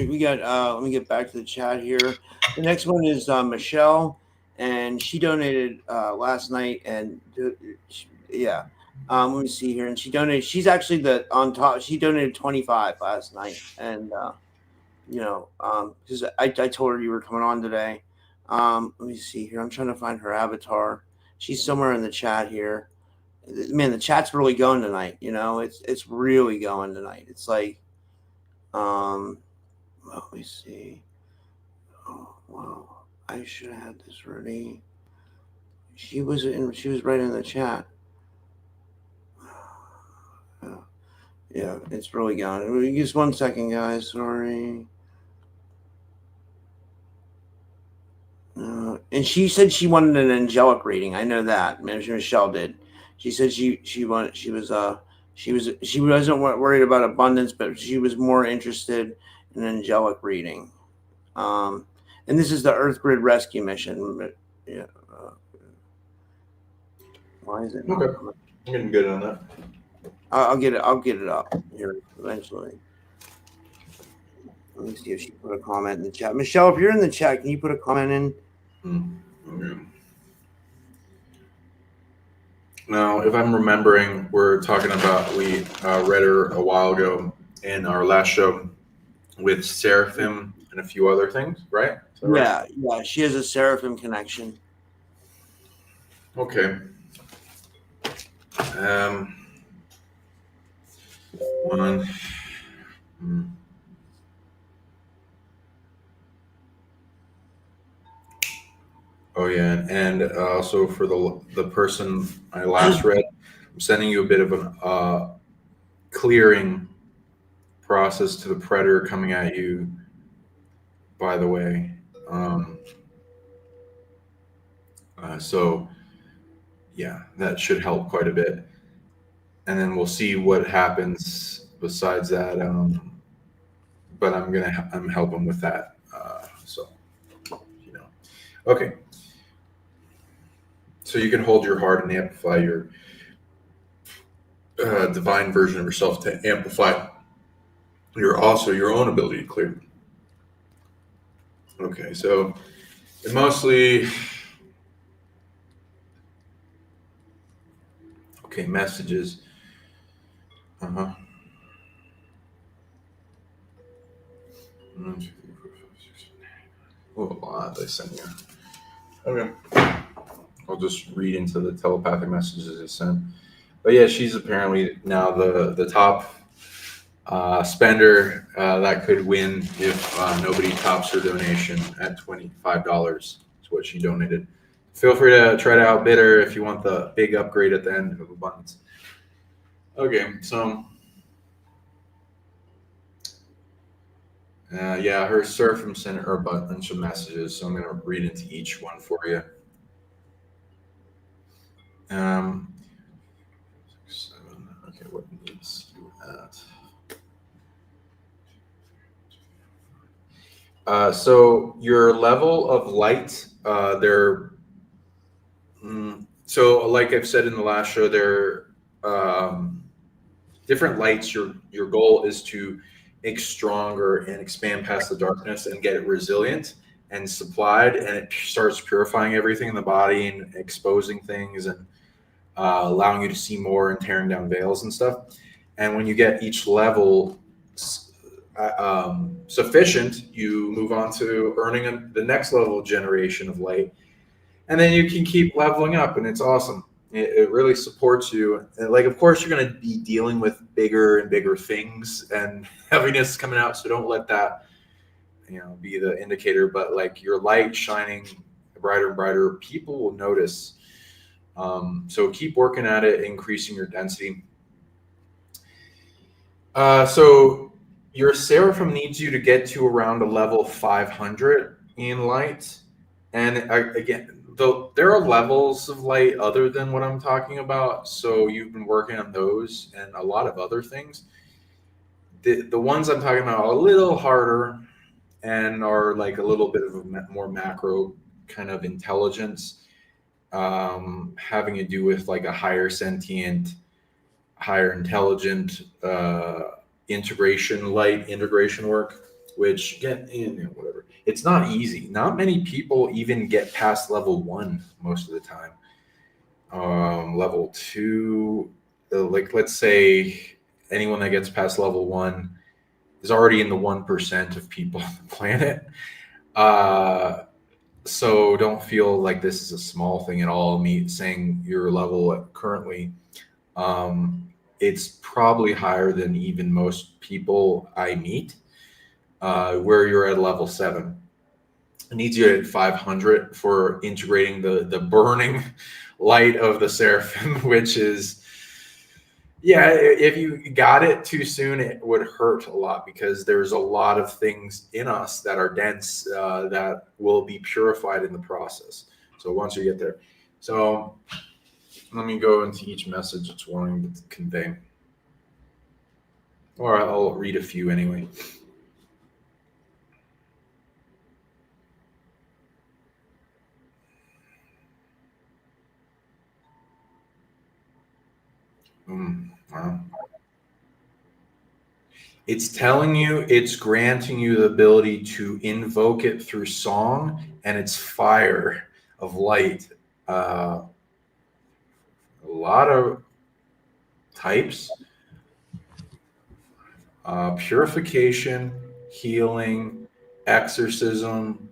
we got. Let me get back to the chat here. The next one is Michelle, and she donated last night, and yeah. Let me see here, and she donated. She's actually on top. She donated 25 last night, and because I told her you were coming on today. Let me see here. I'm trying to find her avatar. She's somewhere in the chat here. Man, the chat's really going tonight. It's really going tonight. It's like. Let me see. Oh, wow. I should have had this ready. She was right in the chat. Yeah, it's really gone. Just 1 second, guys. Sorry. And she said she wanted an angelic reading. I know that. Michelle did. She said she wasn't worried about abundance, but she was more interested in an angelic reading. And this is the Earth Grid Rescue Mission. Yeah. Why is it not? Okay. I'm getting good on that. I'll get it up here eventually. Let me see if she put a comment in the chat. Michelle, if you're in the chat, can you put a comment in? Okay. Now, if I'm remembering, we're talking about, we read her a while ago in our last show with Seraphim and a few other things, right? Yeah, she has a Seraphim connection. Okay. One. Oh yeah, and also for the person I last read, I'm sending you a bit of a clearing process to the predator coming at you. By the way, so yeah, that should help quite a bit, and then we'll see what happens besides that. But I'm helping with that. So okay. So you can hold your heart and amplify your divine version of yourself to amplify your own ability to clear. Okay, so it mostly messages. Oh, a lot they sent you. Okay. I'll just read into the telepathic messages they sent. But yeah, she's apparently now the top spender that could win if nobody tops her donation at $25. Is what she donated. Feel free to try to outbid her if you want the big upgrade at the end of abundance. Okay, so yeah, her Seraphim sent her a bunch of messages, so I'm going to read into each one for you. 7. Okay, what needs to do that? So your level of light, so like I've said in the last show, there different lights. Your goal is to make stronger and expand past the darkness and get it resilient and supplied, and it starts purifying everything in the body and exposing things and allowing you to see more and tearing down veils and stuff. And when you get each level sufficient, you move on to earning the next level generation of light. and then you can keep leveling up, and it's awesome. It really supports you. And like, of course, you're going to be dealing with bigger and bigger things and heaviness coming out. So don't let that, be the indicator. But like your light shining brighter and brighter, people will notice. So keep working at it, increasing your density. So your seraphim needs you to get to around a level 500 in light. And again, though there are levels of light other than what I'm talking about. So you've been working on those and a lot of other things. The ones I'm talking about are a little harder and are like a little bit of a more macro kind of intelligence, having to do with like a higher sentient, higher intelligent light integration work, which whatever. It's not easy. Not many people even get past level 1 most of the time. Level 2, like let's say anyone that gets past level 1 is already in the 1% of people on the planet. So don't feel like this is a small thing at all. Me saying your level currently, it's probably higher than even most people I meet. Where you're at level 7, it needs you at 500 for integrating the burning light of the seraphim, which is, yeah, if you got it too soon, it would hurt a lot because there's a lot of things in us that are dense that will be purified in the process. So once you get there. So let me go into each message it's wanting to convey. Or I'll read a few anyway. Wow. It's telling you, it's granting you the ability to invoke it through song and its fire of light. A lot of types. Purification, healing, exorcism,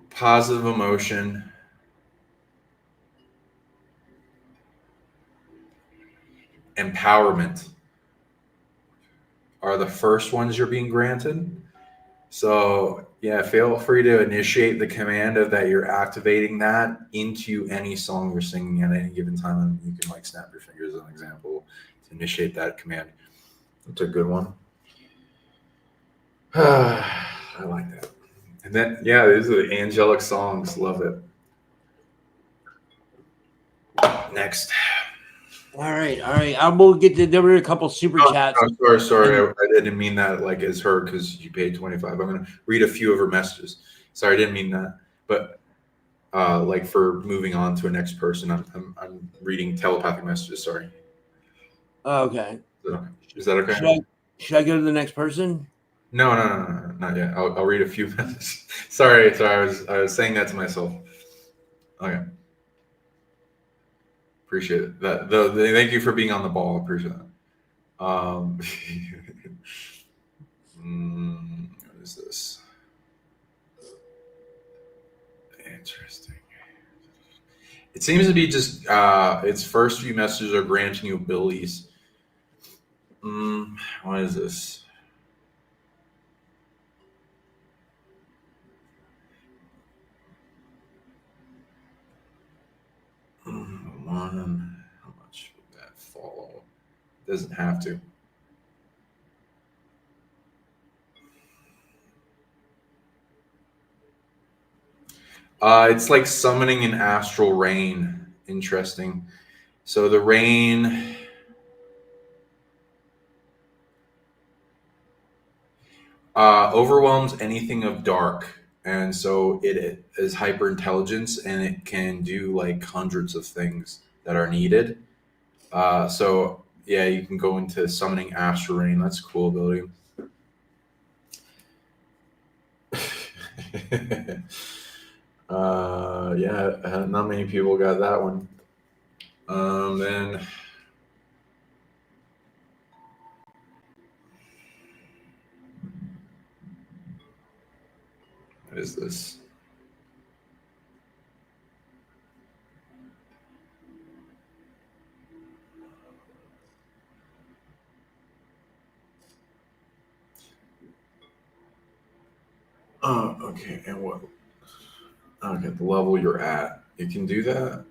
positive emotion, empowerment are the first ones you're being granted. So yeah, feel free to initiate the command of that you're activating that into any song you're singing at any given time. And you can like snap your fingers as an example to initiate that command. It's a good one. I like that. And then, yeah, these are the angelic songs. Love it. Next. All right. I will get to. There were a couple super chats. Sorry. I didn't mean that like as her because you paid 25. I'm gonna read a few of her messages. Sorry, I didn't mean that. But like for moving on to a next person, I'm reading telepathic messages. Sorry. Okay. Is that okay? Should I go to the next person? No, not yet. I'll read a few messages. Sorry. I was saying that to myself. Okay. Appreciate it. Thank you for being on the ball. Appreciate that. What is this? Interesting. It seems to be just its first few messages are granting you abilities. What is this? One. How much would that follow? Doesn't have to. It's like summoning an astral rain. Interesting. So the rain overwhelms anything of dark. And so it is hyper intelligence and it can do like hundreds of things that are needed. So yeah, you can go into summoning astral rain. That's a cool ability. Yeah, not many people got that one. Then What is this? Oh, okay. And what? Okay, the level you're at, you can do that.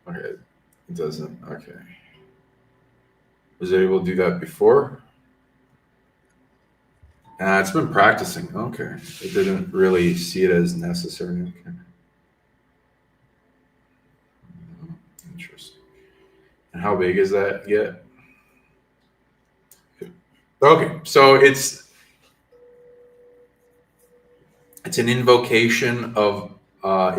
Okay, it doesn't. Okay, was it able to do that before? It's been practicing. Okay, it didn't really see it as necessary. Okay, interesting. And how big is that yet? Okay, so it's an invocation of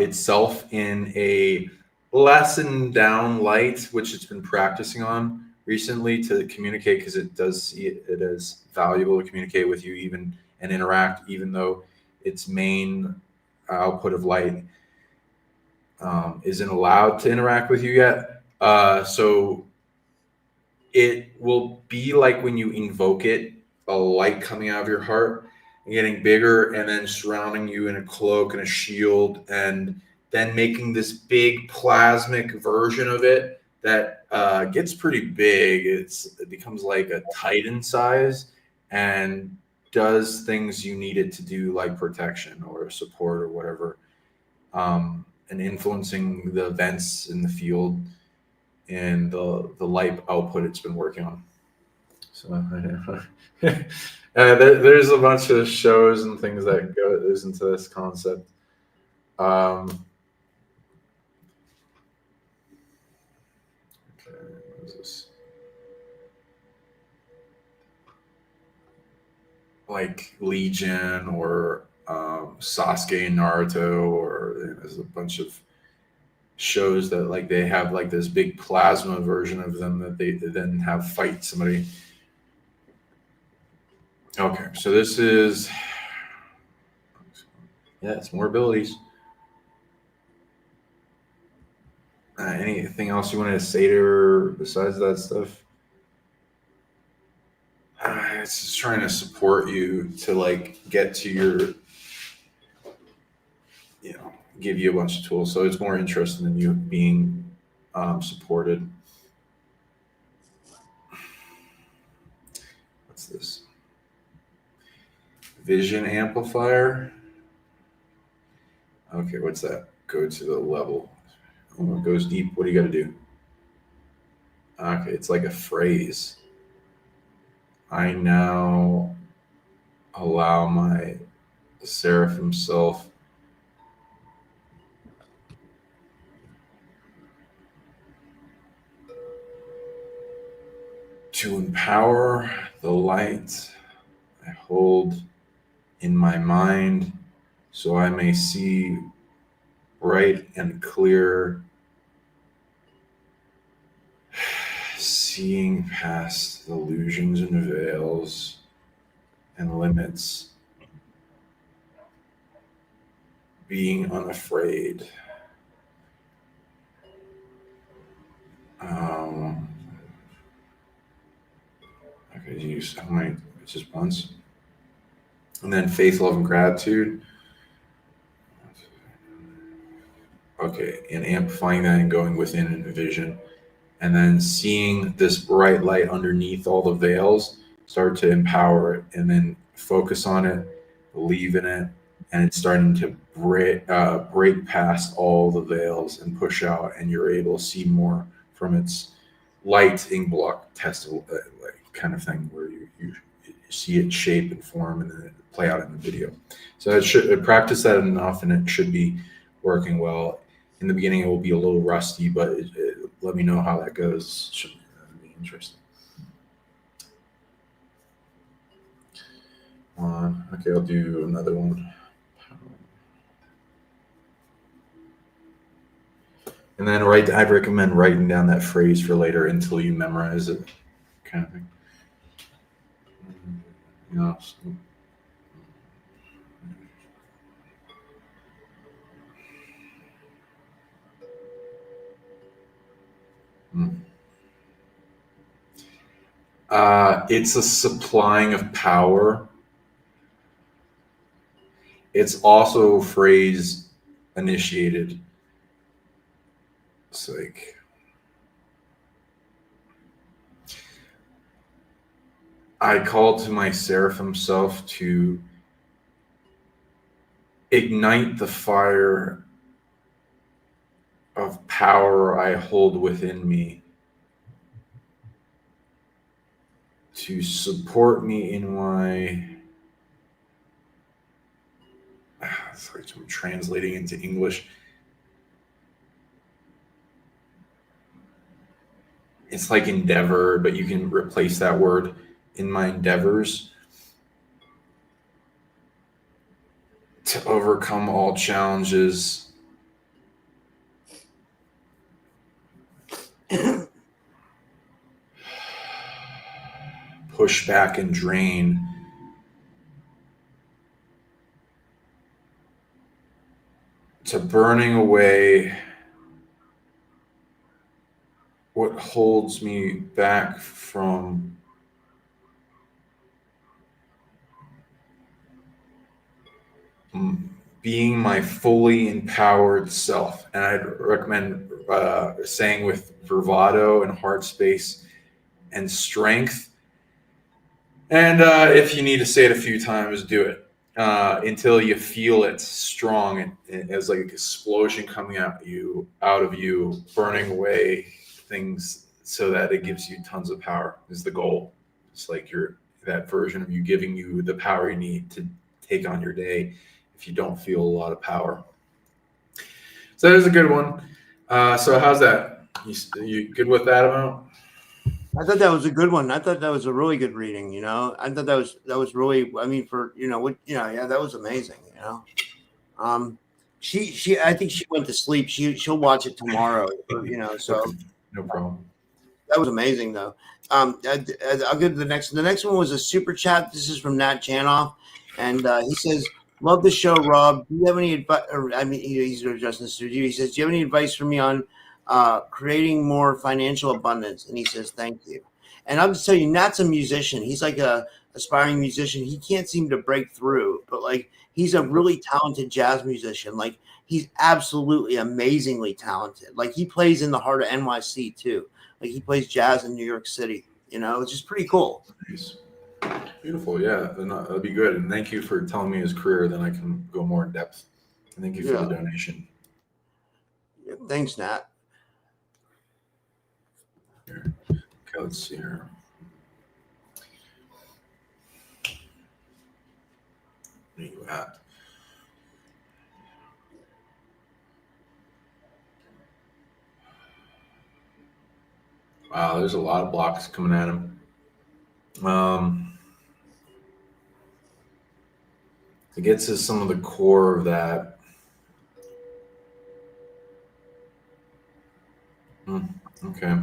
itself in a lessened down light, which it's been practicing on recently to communicate, because it does see it as valuable to communicate with you even and interact, even though its main output of light isn't allowed to interact with you yet. So it will be like when you invoke it, a light coming out of your heart and getting bigger, and then surrounding you in a cloak and a shield, and then making this big plasmic version of it that gets pretty big. It becomes like a Titan size and does things you need it to do, like protection or support or whatever, and influencing the events in the field and the light output it's been working on. So there's a bunch of shows and things that goes into this concept. Okay, what is this? Like Legion or Sasuke and Naruto, or there's a bunch of shows that like they have like this big plasma version of them that they then have fight somebody. Okay, so this is, yeah, it's more abilities. Anything else you want to say to her besides that stuff? It's just trying to support you to like get to your, give you a bunch of tools. So it's more interested in you being supported. What's this? Vision amplifier. Okay, what's that? Go to the level. Oh, it goes deep. What do you got to do? Okay, it's like a phrase. I now allow my seraphim self to empower the light I hold in my mind, so I may see bright and clear, seeing past illusions and veils and limits, being unafraid. Okay, use how many? It's just once. And then faith, love, and gratitude. Okay, and amplifying that and going within in vision. And then seeing this bright light underneath all the veils, start to empower it, and then focus on it, believe in it, and it's starting to break past all the veils and push out, and you're able to see more from its light ink block test kind of thing, where you see it shape and form and then it play out in the video. So it should practice that enough, and it should be working well. In the beginning, it will be a little rusty, but let me know how that goes. Should be interesting. Okay, I'll do another one. And then I'd recommend writing down that phrase for later until you memorize it, kind of thing. It's a supplying of power, it's also phrase initiated. It's like, I call to my seraphim self to ignite the fire of power I hold within me, to support me in my, it's like I'm translating into English. It's like endeavor, but you can replace that word, in my endeavors to overcome all challenges, push back and drain, to burning away what holds me back from being my fully empowered self. And I'd recommend saying with bravado and heart space and strength. And if you need to say it a few times, do it until you feel it strong and as like an explosion coming out of you, burning away things so that it gives you tons of power is the goal. It's like that version of you giving you the power you need to take on your day if you don't feel a lot of power. So that is a good one. So how's that? You good with that amount? I thought that was a good one. I thought that was a really good reading. I thought that was really. I mean, for yeah, that was amazing. She I think she went to sleep. She'll watch it tomorrow. So no problem. That was amazing though. I'll go to the next. The next one was a super chat. This is from Nat Janoff, and he says, "Love the show, Rob. Do you have any advice?" I mean, he's addressing this to you. He says, "Do you have any advice for me on creating more financial abundance?" And he says, "Thank you." And I'll just tell you, Nat's a musician. He's like a aspiring musician. He can't seem to break through, but like he's a really talented jazz musician. Like he's absolutely amazingly talented. Like he plays in the heart of NYC too. Like he plays jazz in New York City. It's just pretty cool. Nice. Beautiful. Yeah, that'd be good. And thank you for telling me his career. Then I can go more in depth. And thank you for the donation. Yeah, thanks, Nat. Here. Okay, let's see here. Where are you at? Wow, there's a lot of blocks coming at him. To get to some of the core of that. Okay.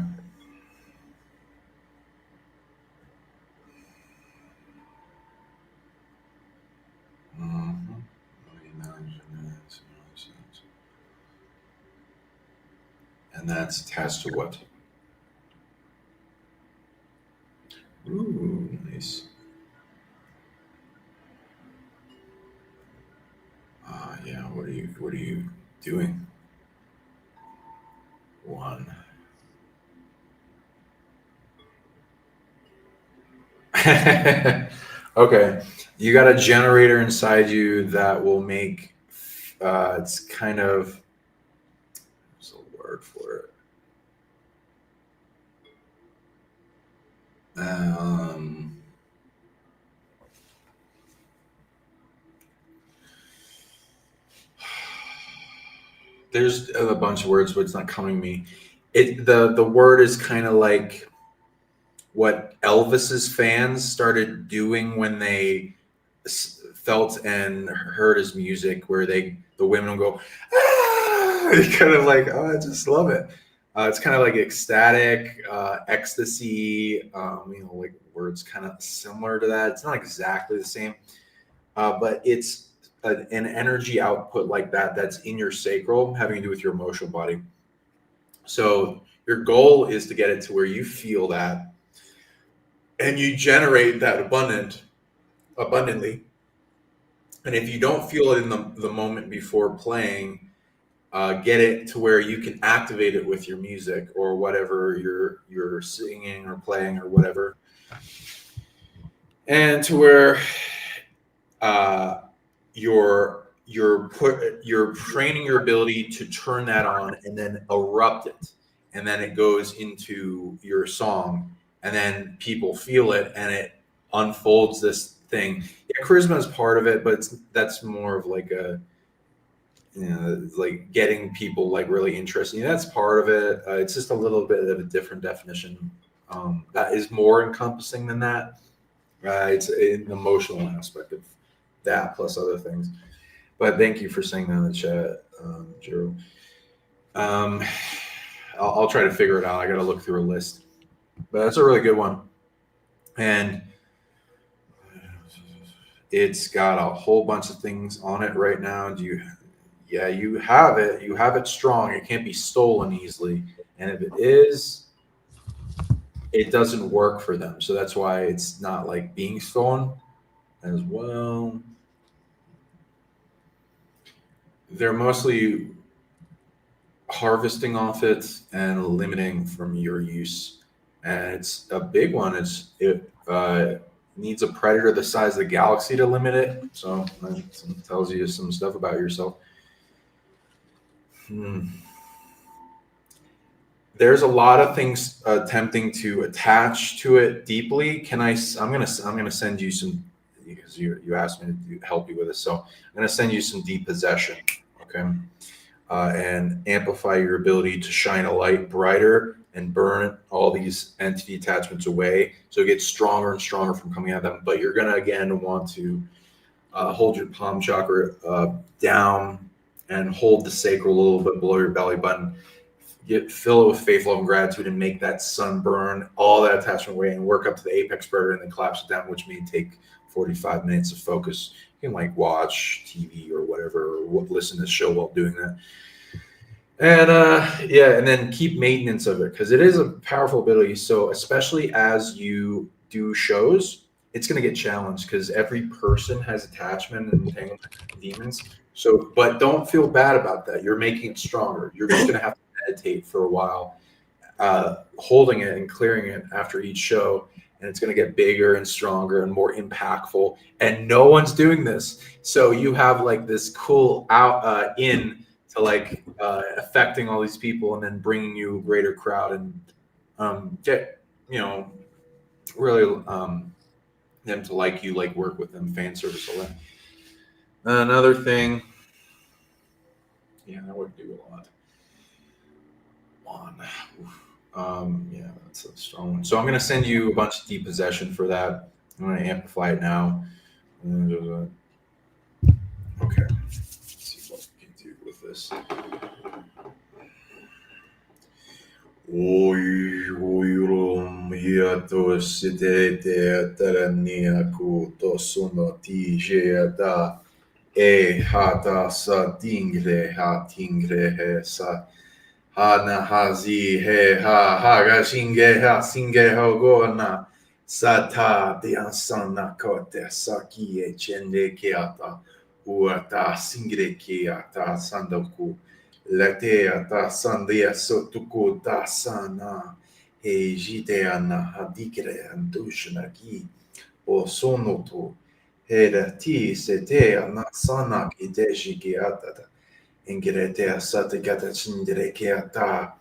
And that's attached to what? Ooh, nice. Yeah, what are you doing? One. Okay, you got a generator inside you that will make it's kind of, there's a word for it. There's a bunch of words, but it's not coming to me. The word is kind of like what Elvis's fans started doing when they felt and heard his music, where the women will go, ah! It's kind of like, oh, I just love it. It's kind of like ecstatic, ecstasy, like words kind of similar to that. It's not exactly the same, but it's an energy output like that that's in your sacral, having to do with your emotional body. So your goal is to get it to where you feel that, and you generate that abundantly. And if you don't feel it in the moment before playing, get it to where you can activate it with your music or whatever you're singing or playing or whatever, and to where you're training your ability to turn that on and then erupt it, and then it goes into your song, and then people feel it, and it unfolds this thing. Yeah, charisma is part of it, but that's more of like a, like getting people like really interested. That's part of it. It's just a little bit of a different definition that is more encompassing than that. It's an emotional aspect of that plus other things. But thank you for saying that in the chat, Jiro. I'll try to figure it out. I got to look through a list, but that's a really good one, and it's got a whole bunch of things on it right now. Yeah, you have it. You have it strong. It can't be stolen easily, and if it is, it doesn't work for them. So that's why it's not like being stolen as well. They're mostly harvesting off it and limiting from your use, and it's a big one. It needs a predator the size of the galaxy to limit it, so that tells you some stuff about yourself. There's a lot of things attempting to attach to it deeply. I'm gonna send you some, because you asked me to help you with this, so I'm gonna send you some depossession, okay? And amplify your ability to shine a light brighter and burn all these entity attachments away, so it gets stronger and stronger from coming at them. But you're gonna again want to hold your palm chakra down and hold the sacral a little bit below your belly button. Fill it with faith, love, and gratitude, and make that sun burn all that attachment away, and work up to the apex predator, and then collapse it down, which may take 45 minutes of focus. You can like watch TV or whatever, or listen to the show while doing that. And and then keep maintenance of it, because it is a powerful ability. So especially as you do shows, it's going to get challenged, because every person has attachment and entanglement demons. So, but don't feel bad about that. You're making it stronger. You're just going to have to meditate for a while, holding it and clearing it after each show, and it's going to get bigger and stronger and more impactful. And no one's doing this, so you have like this cool out in to like affecting all these people, and then bringing you a greater crowd, and get really them to like you, like work with them, fan service, all that. Another thing, that would do a lot. Yeah, that's a strong one. So I'm going to send you a bunch of depossession for that. I'm going to amplify it now. Okay, let's see what we can do with this. Oirum hiatus sidete terania kuto suno tijeda hata sa dingre ha tingre he sa hana hazi he ha ga shinge ha singe ho gona sata diansana kote saki e chende kiata uata singre kiata sandoku Latea ta sandia sotuku ta sana e jideana hadikre andushna ki o sonoto hera ti setea na sana ki deji ki atata ingretea sate gata chindre ki ata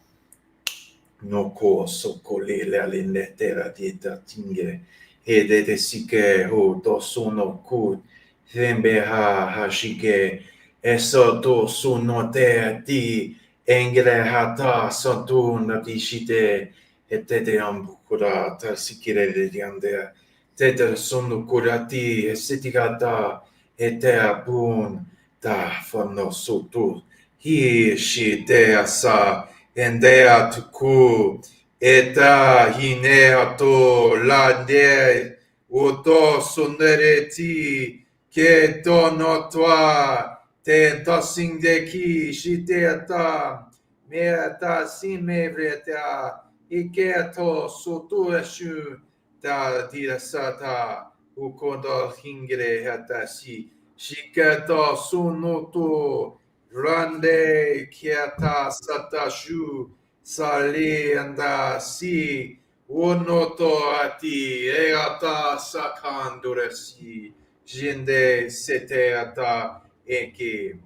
no ko sokole le alinetera dita tingre e de sike ho to sono ku Zembe ha shike eso to suno te ti engre hata sotu natishite etete ambukura ta sikire de yande tete sunu kurati sitigata ete abun ta fono sotu hi shi te asa endea tuku eta hine to la de uto sunereti que dono toi te tossing de ki shiteata meata simevreta iketo sotu eshu ta dirasata ukondo hingre hatashi Shikata sunoto rande kiata satashu sali anda si wonoto ati eata sakanduresi jinde sete ata eki.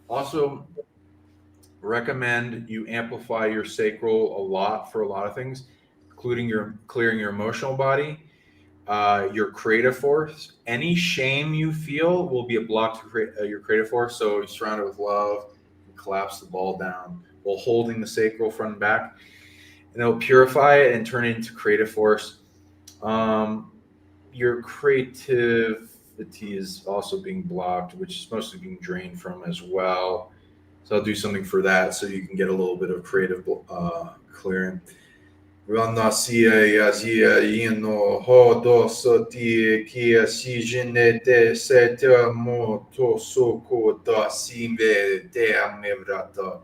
Also, recommend you amplify your sacral a lot for a lot of things, including your clearing your emotional body, your creative force. Any shame you feel will be a block to your creative force. So you surround it with love, and collapse the ball down while holding the sacral front and back, and it'll purify it and turn it into creative force. Um, your creativity is also being blocked, which is mostly being drained from as well. So I'll do something for that so you can get a little bit of creative clearing. Ranasia yazia ino hodo soti kia si genete seta moto soko da simbe de amevrata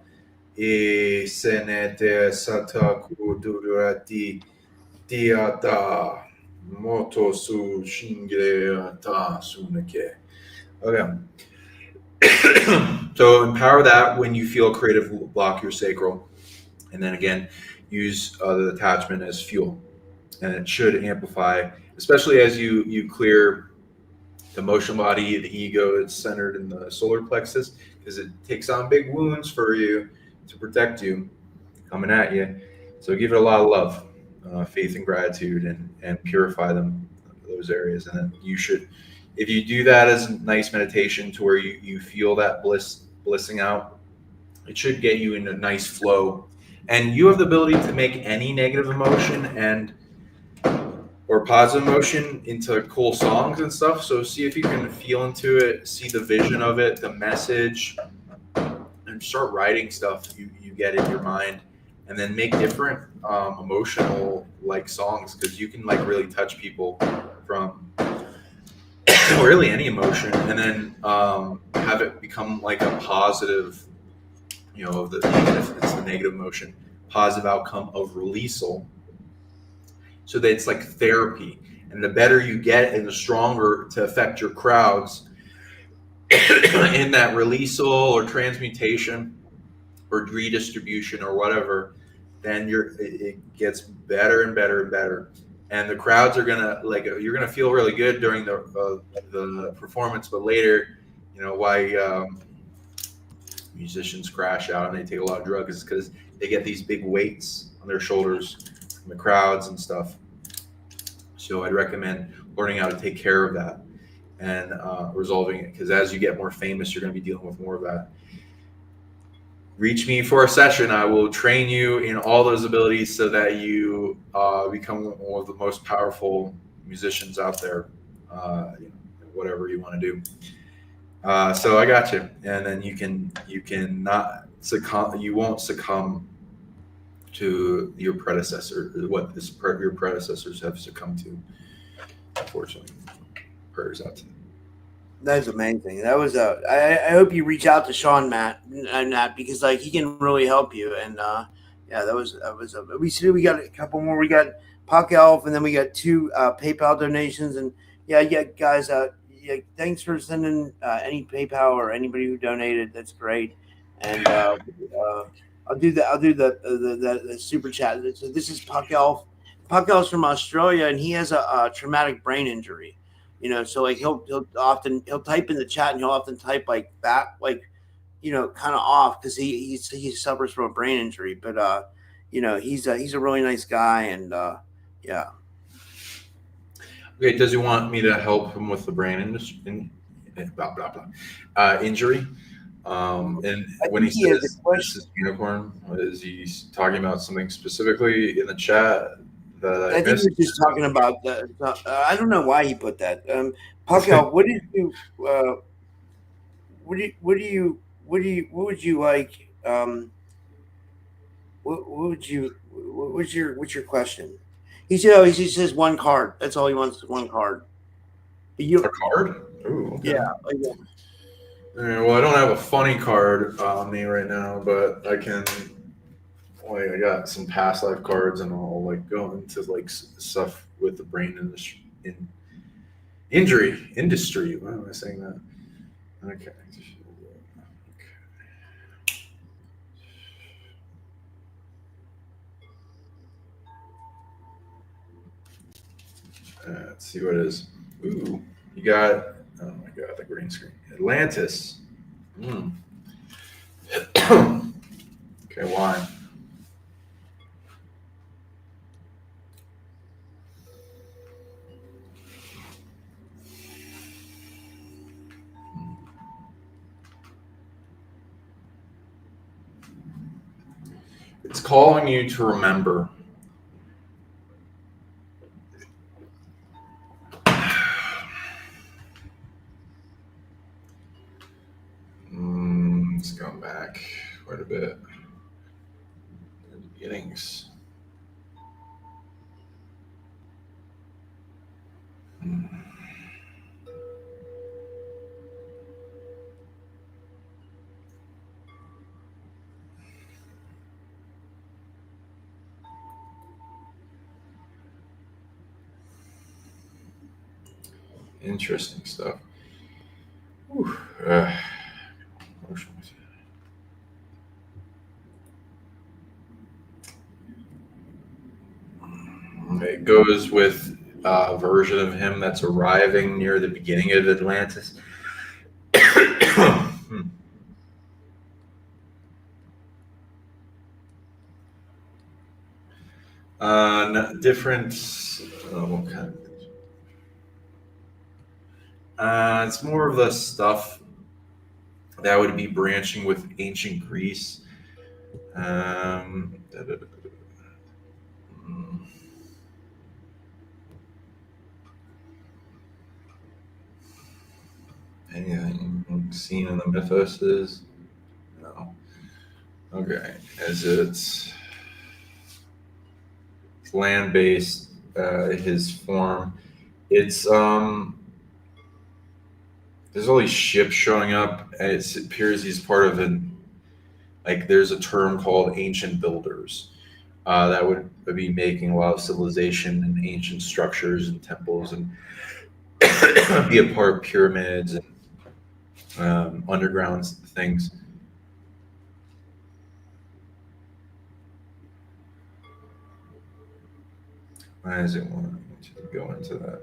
e senete sata kudurati diata moto su shingre ta sunake. Okay. So empower that when you feel creative block your sacral, and then again use the attachment as fuel, and it should amplify, especially as you clear the emotional body, the ego. It's centered in the solar plexus because it takes on big wounds for you to protect you coming at you. So give it a lot of love, faith, and gratitude, and purify them, those areas. And then you should, if you do that as a nice meditation to where you feel that blissing out, it should get you in a nice flow. And you have the ability to make any negative emotion and or positive emotion into cool songs and stuff. So see if you can feel into it, see the vision of it, the message, and start writing stuff you get in your mind, and then make different emotional like songs, because you can like really touch people from really any emotion, and then have it become like a positive, even if it's the negative emotion, positive outcome of releasal, so that it's like therapy. And the better you get and the stronger to affect your crowds in that releasal or transmutation or redistribution or whatever, then it gets better and better and better. And the crowds are gonna you're gonna feel really good during the performance, but later, why musicians crash out and they take a lot of drugs is because they get these big weights on their shoulders from the crowds and stuff. So I'd recommend learning how to take care of that and resolving it, because as you get more famous, you're going to be dealing with more of that. Reach me for a session. I will train you in all those abilities so that you become one of the most powerful musicians out there, whatever you want to do. So I got you. And then you can not succumb. You won't succumb to your predecessor, your predecessors have succumbed to, unfortunately. Prayers out to them. That is amazing. That was I hope you reach out to Sean Matt because like he can really help you. And yeah, that was we got a couple more. We got Puck Elf, and then we got 2 PayPal donations. And yeah, guys, yeah, thanks for sending any PayPal or anybody who donated. That's great. And I'll do the super chat. So this is Puck Elf. Puck Elf's from Australia, and he has a traumatic brain injury. So like he'll type in the chat, and he'll often type like that, like kind of off, because he suffers from a brain injury. But he's a really nice guy, and yeah. Okay, does he want me to help him with the brain blah blah blah injury? And when he says this is unicorn, is he talking about something specifically in the chat that I missed? think he was just talking about I don't know why he put that. Puckel, what would you like? What's your question? He said, he says 1 card. That's all he wants, 1 card. A card? Ooh, okay. Yeah. Well, I don't have a funny card on me right now, but I can. I got some past life cards, and I'll like go into like stuff with the brain in injury industry. Why am I saying that? Okay. Let's see what it is. Ooh, you got, oh my God, the green screen. Atlantis. Hmm. Okay, why? It's calling you to remember. It's going back quite a bit. The beginnings. Interesting stuff. Whew. It goes with a version of him that's arriving near the beginning of Atlantis. Different. What kind? It's more of the stuff that would be branching with ancient Greece. Anything seen in the mythos? No. Okay. It's land-based, his form. It's there's all these ships showing up, and it appears he's part of there's a term called ancient builders. That would be making a lot of civilization and ancient structures and temples and be a part of pyramids and underground things. Why does it want to go into that?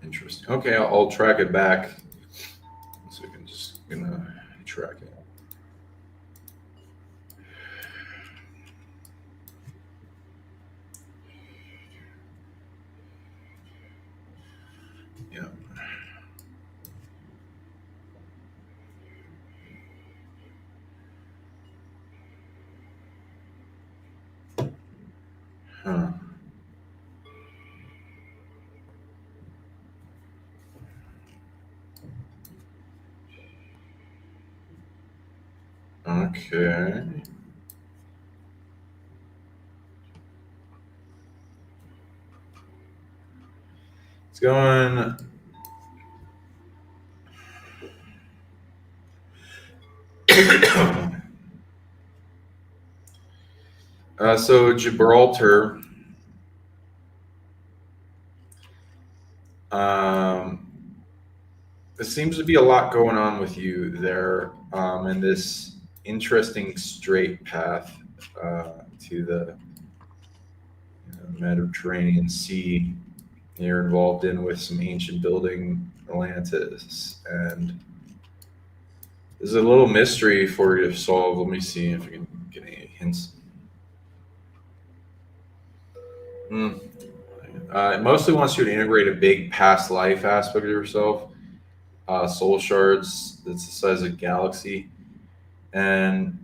Interesting. Okay, I'll track it back. So we can just track it. Yeah. Huh. Okay. It's going. So Gibraltar. There seems to be a lot going on with you there, in this interesting straight path to the Mediterranean Sea. You're involved in with some ancient building Atlantis, and there's a little mystery for you to solve. Let me see if I can get any hints. It mostly wants you to integrate a big past life aspect of yourself. Soul shards that's the size of a galaxy, and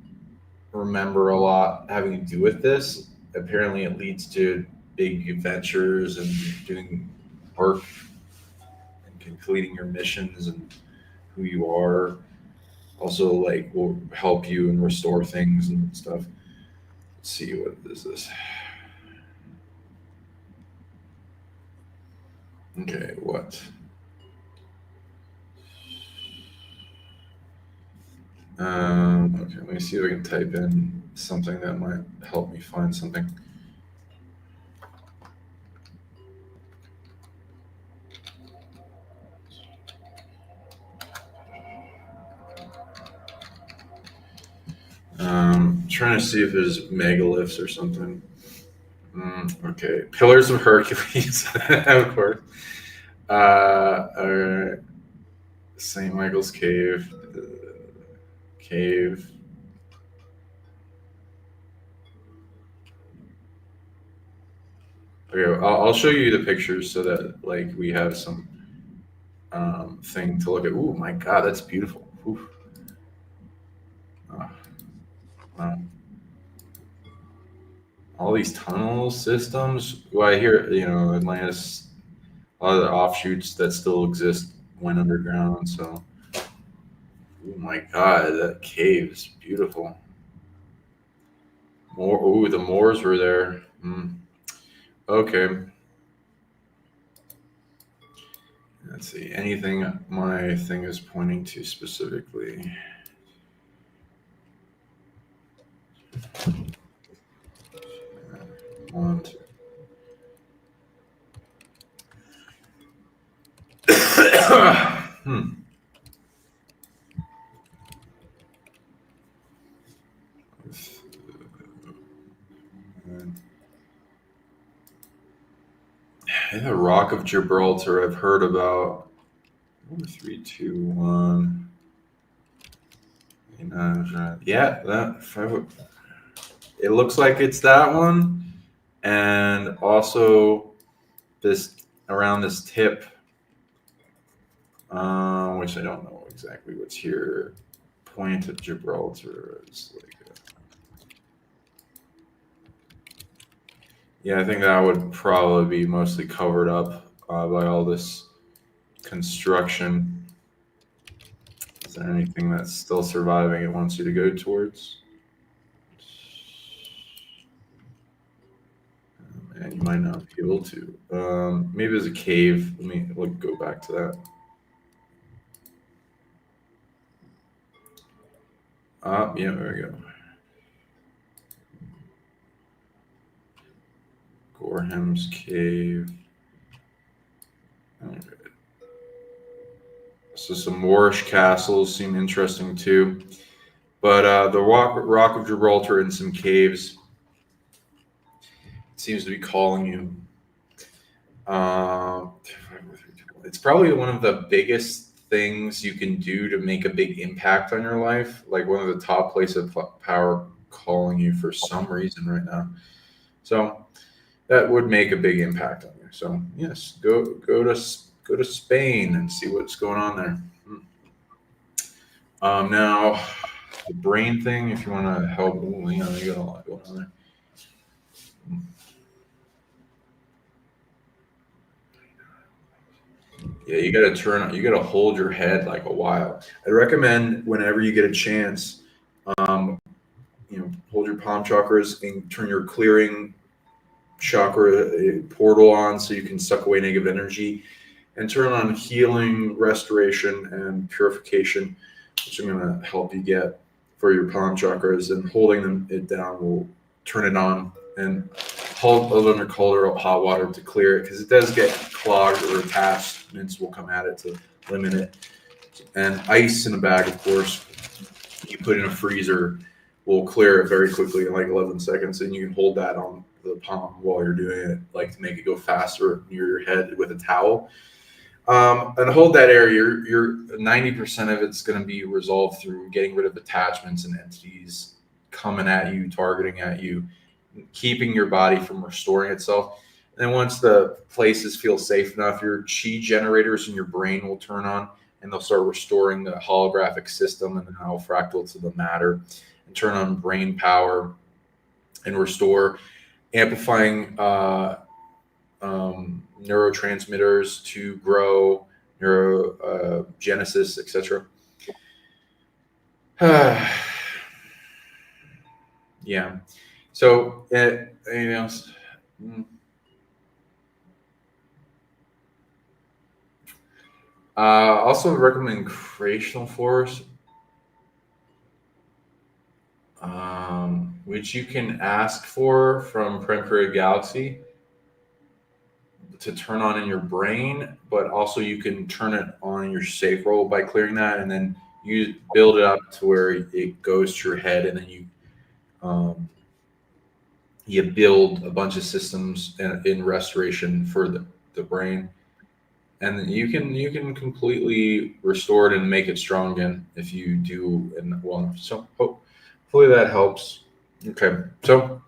remember a lot having to do with this. Apparently, it leads to big adventures and doing work and completing your missions and who you are. Also, will help you and restore things and stuff. Let's see, what is this? Okay, what? Okay, let me see if I can type in something that might help me find something. Trying to see if there's megaliths or something. Okay, Pillars of Hercules, of course. All right. St. Michael's Cave. Cave. Okay, I'll show you the pictures so that like we have some thing to look at. Oh my God, that's beautiful. Oof. Oh, wow. All these tunnel systems. Well, I hear Atlantis. A lot of the offshoots that still exist went underground. So, oh my God, that cave is beautiful. More. Oh, the Moors were there. Okay. Let's see. Anything my thing is pointing to specifically? One, two. The Rock of Gibraltar, I've heard about. 4, 3, 2, 1. Yeah, that. It looks like it's that one, and also this around this tip, which I don't know exactly what's here. Point of Gibraltar is like. Yeah, I think that would probably be mostly covered up by all this construction. Is there anything that's still surviving it wants you to go towards? And you might not be able to. Maybe there's a cave. We'll go back to that. Yeah, there we go. Gorham's Cave. Okay. So some Moorish castles seem interesting too. But the Rock of Gibraltar and some caves seems to be calling you. It's probably one of the biggest things you can do to make a big impact on your life. Like one of the top places of power calling you for some reason right now. So that would make a big impact on you. So yes, go to Spain and see what's going on there. Now the brain thing, if you want to help, you got a lot going on there. Yeah, you got to hold your head like a while. I recommend whenever you get a chance, hold your palm chakras and turn your clearing chakra portal on so you can suck away negative energy, and turn on healing, restoration, and purification, which I'm going to help you get for your palm chakras. And holding it down will turn it on, and hold a little under cold or hot water to clear it, because it does get clogged, or attachments will come at it to limit it. And ice in a bag, of course, you put in a freezer, will clear it very quickly in like 11 seconds, and you can hold that on the palm while you're doing it, like to make it go faster near your head with a towel. And hold that area. You're 90% of it's going to be resolved through getting rid of attachments and entities coming at you, targeting at you, keeping your body from restoring itself. And then once the places feel safe enough, your chi generators in your brain will turn on, and they'll start restoring the holographic system and how fractal to the matter, and turn on brain power and restore, amplifying neurotransmitters to grow, neurogenesis, etc. Yeah. So, anything else? Also recommend Creational Force, which you can ask for from Prem Galaxy to turn on in your brain, but also you can turn it on in your safe roll by clearing that, and then you build it up to where it goes to your head, and then you build a bunch of systems in restoration for the brain, and you can completely restore it and make it strong again if you do. And well, so hopefully that helps. Okay, so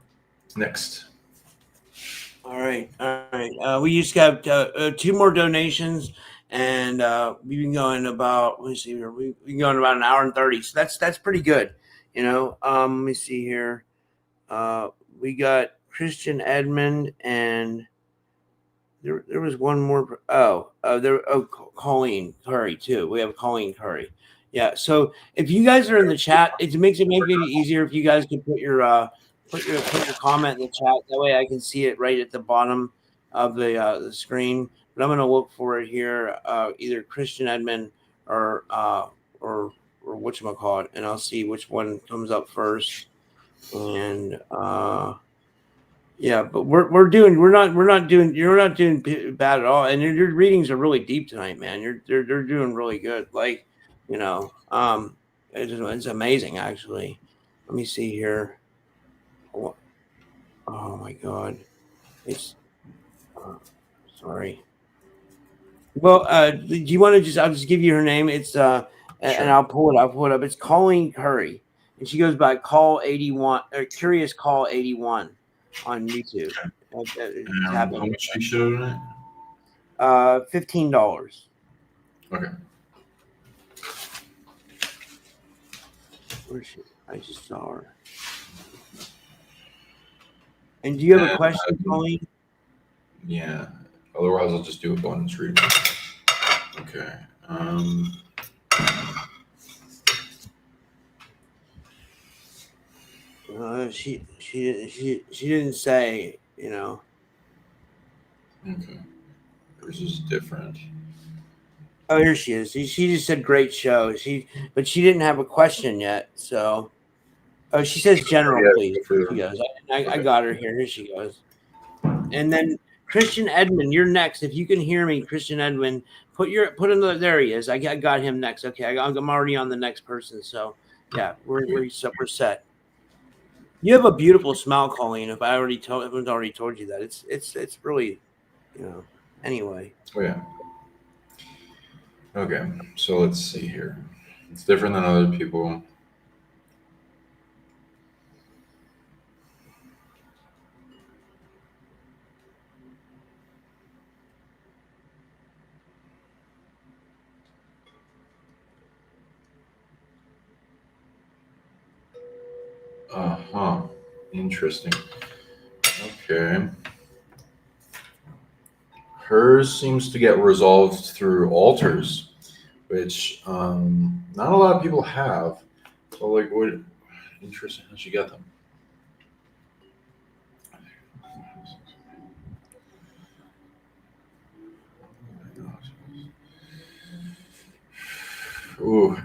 next. All right, all right. We just got 2 more donations, and we've been going about. Let me see here. We've been going about an hour and 30, so that's pretty good. Let me see here. Uh, we got Christian Edmond, and there was one more. Colleen Curry too. We have Colleen Curry. Yeah. So if you guys are in the chat, it makes it maybe easier if you guys can put your comment in the chat. That way I can see it right at the bottom of the screen. But I'm gonna look for it here, either Christian Edmond or or whatchamacallit, and I'll see which one comes up first. And yeah, but you're not doing bad at all, and your readings are really deep tonight, man. They're doing really good. Like, it's amazing actually. Let me see here. Oh, oh my god, it's sorry. Well, do you want to just? I'll just give you her name. It's and Sure. I'll pull it. I'll pull it up. It's Colleen Curry, and she goes by Call 81 or Curious Call 81 on YouTube. Tap How in. much you should have it? $15. Okay. Where's she? I just saw her. And do you have a question, Colleen? Yeah. Otherwise, I'll just do a bonus reading. Okay. She didn't say. Okay. Hers is different. Oh, here she is. She just said great show. But she didn't have a question yet. So, oh, she says general, Yeah, please. for- She goes. I okay. got her here. Here she goes. And then Christian Edmond, you're next. If you can hear me, Christian Edmond, put another. There he is. I got him next. Okay, I'm already on the next person. So yeah, we're set. You have a beautiful smile, Colleen. If I haven't already told you that, it's really, Anyway. Oh yeah. Okay. So let's see here. It's different than other people. Interesting. Okay. Hers seems to get resolved through altars, which not a lot of people have. So, like, what? Interesting. How'd she get them? Ooh.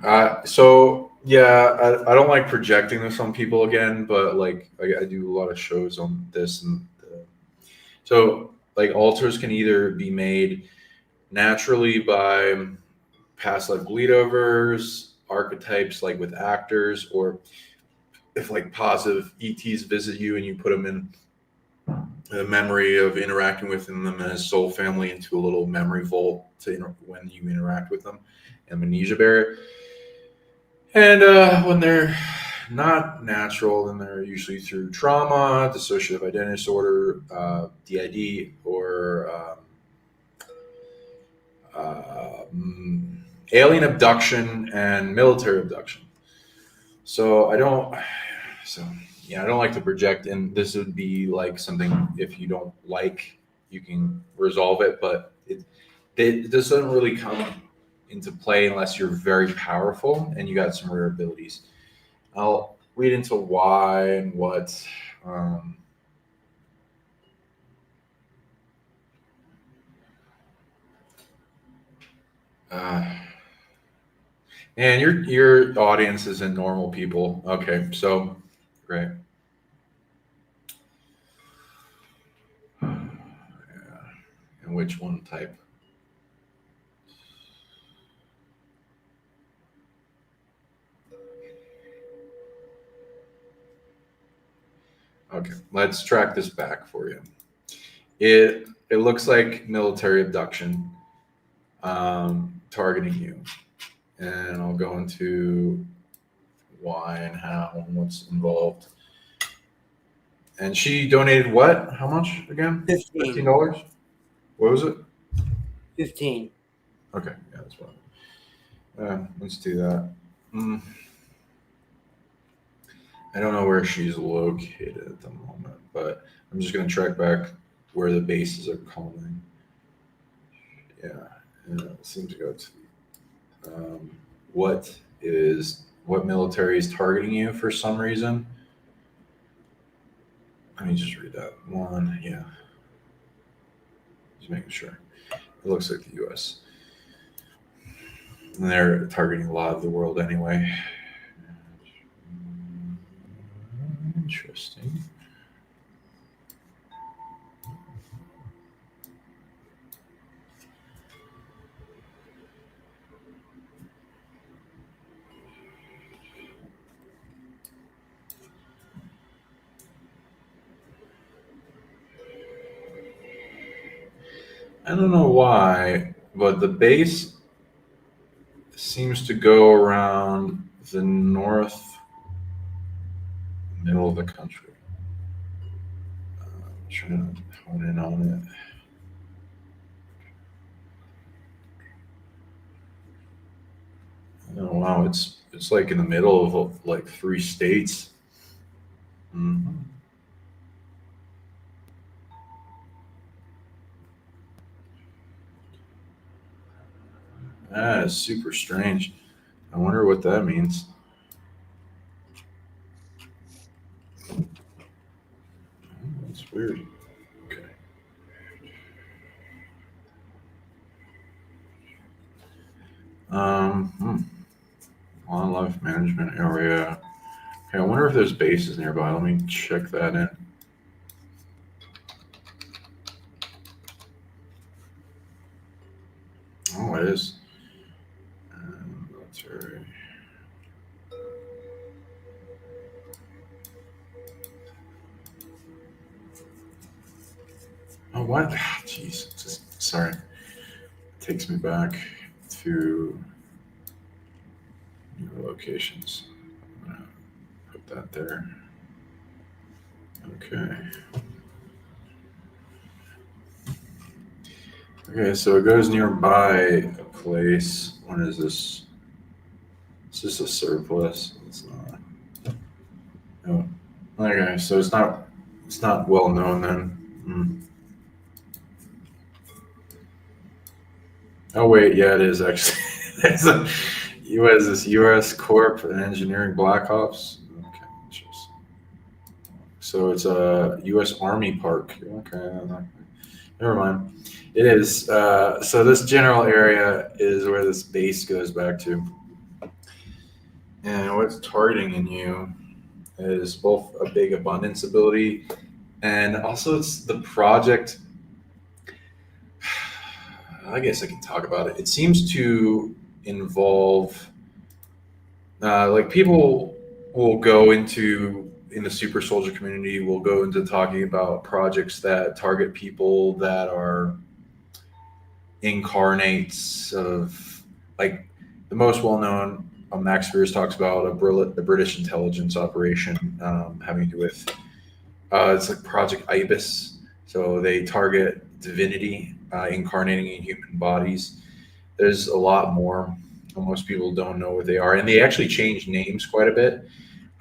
So yeah, I don't like projecting this on people again, but like I do a lot of shows on this, and so like altars can either be made naturally by past life bleedovers, archetypes like with actors, or if like positive ETs visit you and you put them in the memory of interacting with them as soul family into a little memory vault when you interact with them, amnesia barrier. And when they're not natural, then they're usually through trauma, dissociative identity disorder, DID, or alien abduction and military abduction. So I don't like to project, and this would be like something, if you don't like, you can resolve it, but it doesn't really come into play unless you're very powerful and you got some rare abilities. I'll read into why and what. And your audience isn't normal people. Okay, so great. Yeah. And which one type? Okay, let's track this back for you. It looks like military abduction, targeting you, and I'll go into why and how and what's involved. And she donated what? How much again? 15. $15. What was it? 15. Okay, yeah, that's fine. Let's do that. I don't know where she's located at the moment, but I'm just going to track back where the bases are calling. Yeah, it seems to go to what military is targeting you for some reason. Let me just read that one. Yeah, just making sure. It looks like the U.S. And they're targeting a lot of the world anyway. Interesting. I don't know why, but the base seems to go around the north middle of the country. I'm trying to hone in on it. Oh wow, it's like in the middle of like 3 states. Mm-hmm. That is super strange. I wonder what that means. That's weird. Okay. Wildlife management area. Okay, I wonder if there's bases nearby. Let me check that in. Oh, it is. Military. Oh, what? Jeez. Just sorry. It takes me back to new locations. I'm gonna put that there. Okay. Okay, so it goes nearby a place. What is this? Is this a surplus? It's not. No. Okay, so it's not well known then. Oh wait, yeah, it is actually. There's a U.S. Corp and Engineering Black Ops. Okay, interesting. So it's a U.S. Army Park. Okay, never mind. It is. So this general area is where this base goes back to. And what's targeting in you is both a big abundance ability and also it's the project. I guess I can talk about it. It seems to involve, like people will go into, in the super soldier community, will go into talking about projects that target people that are incarnates of, like the most well-known, Max Fears talks about a British intelligence operation having to do with it's like Project Ibis. So they target divinity incarnating in human bodies. There's a lot more. Most people don't know what they are, and they actually change names quite a bit,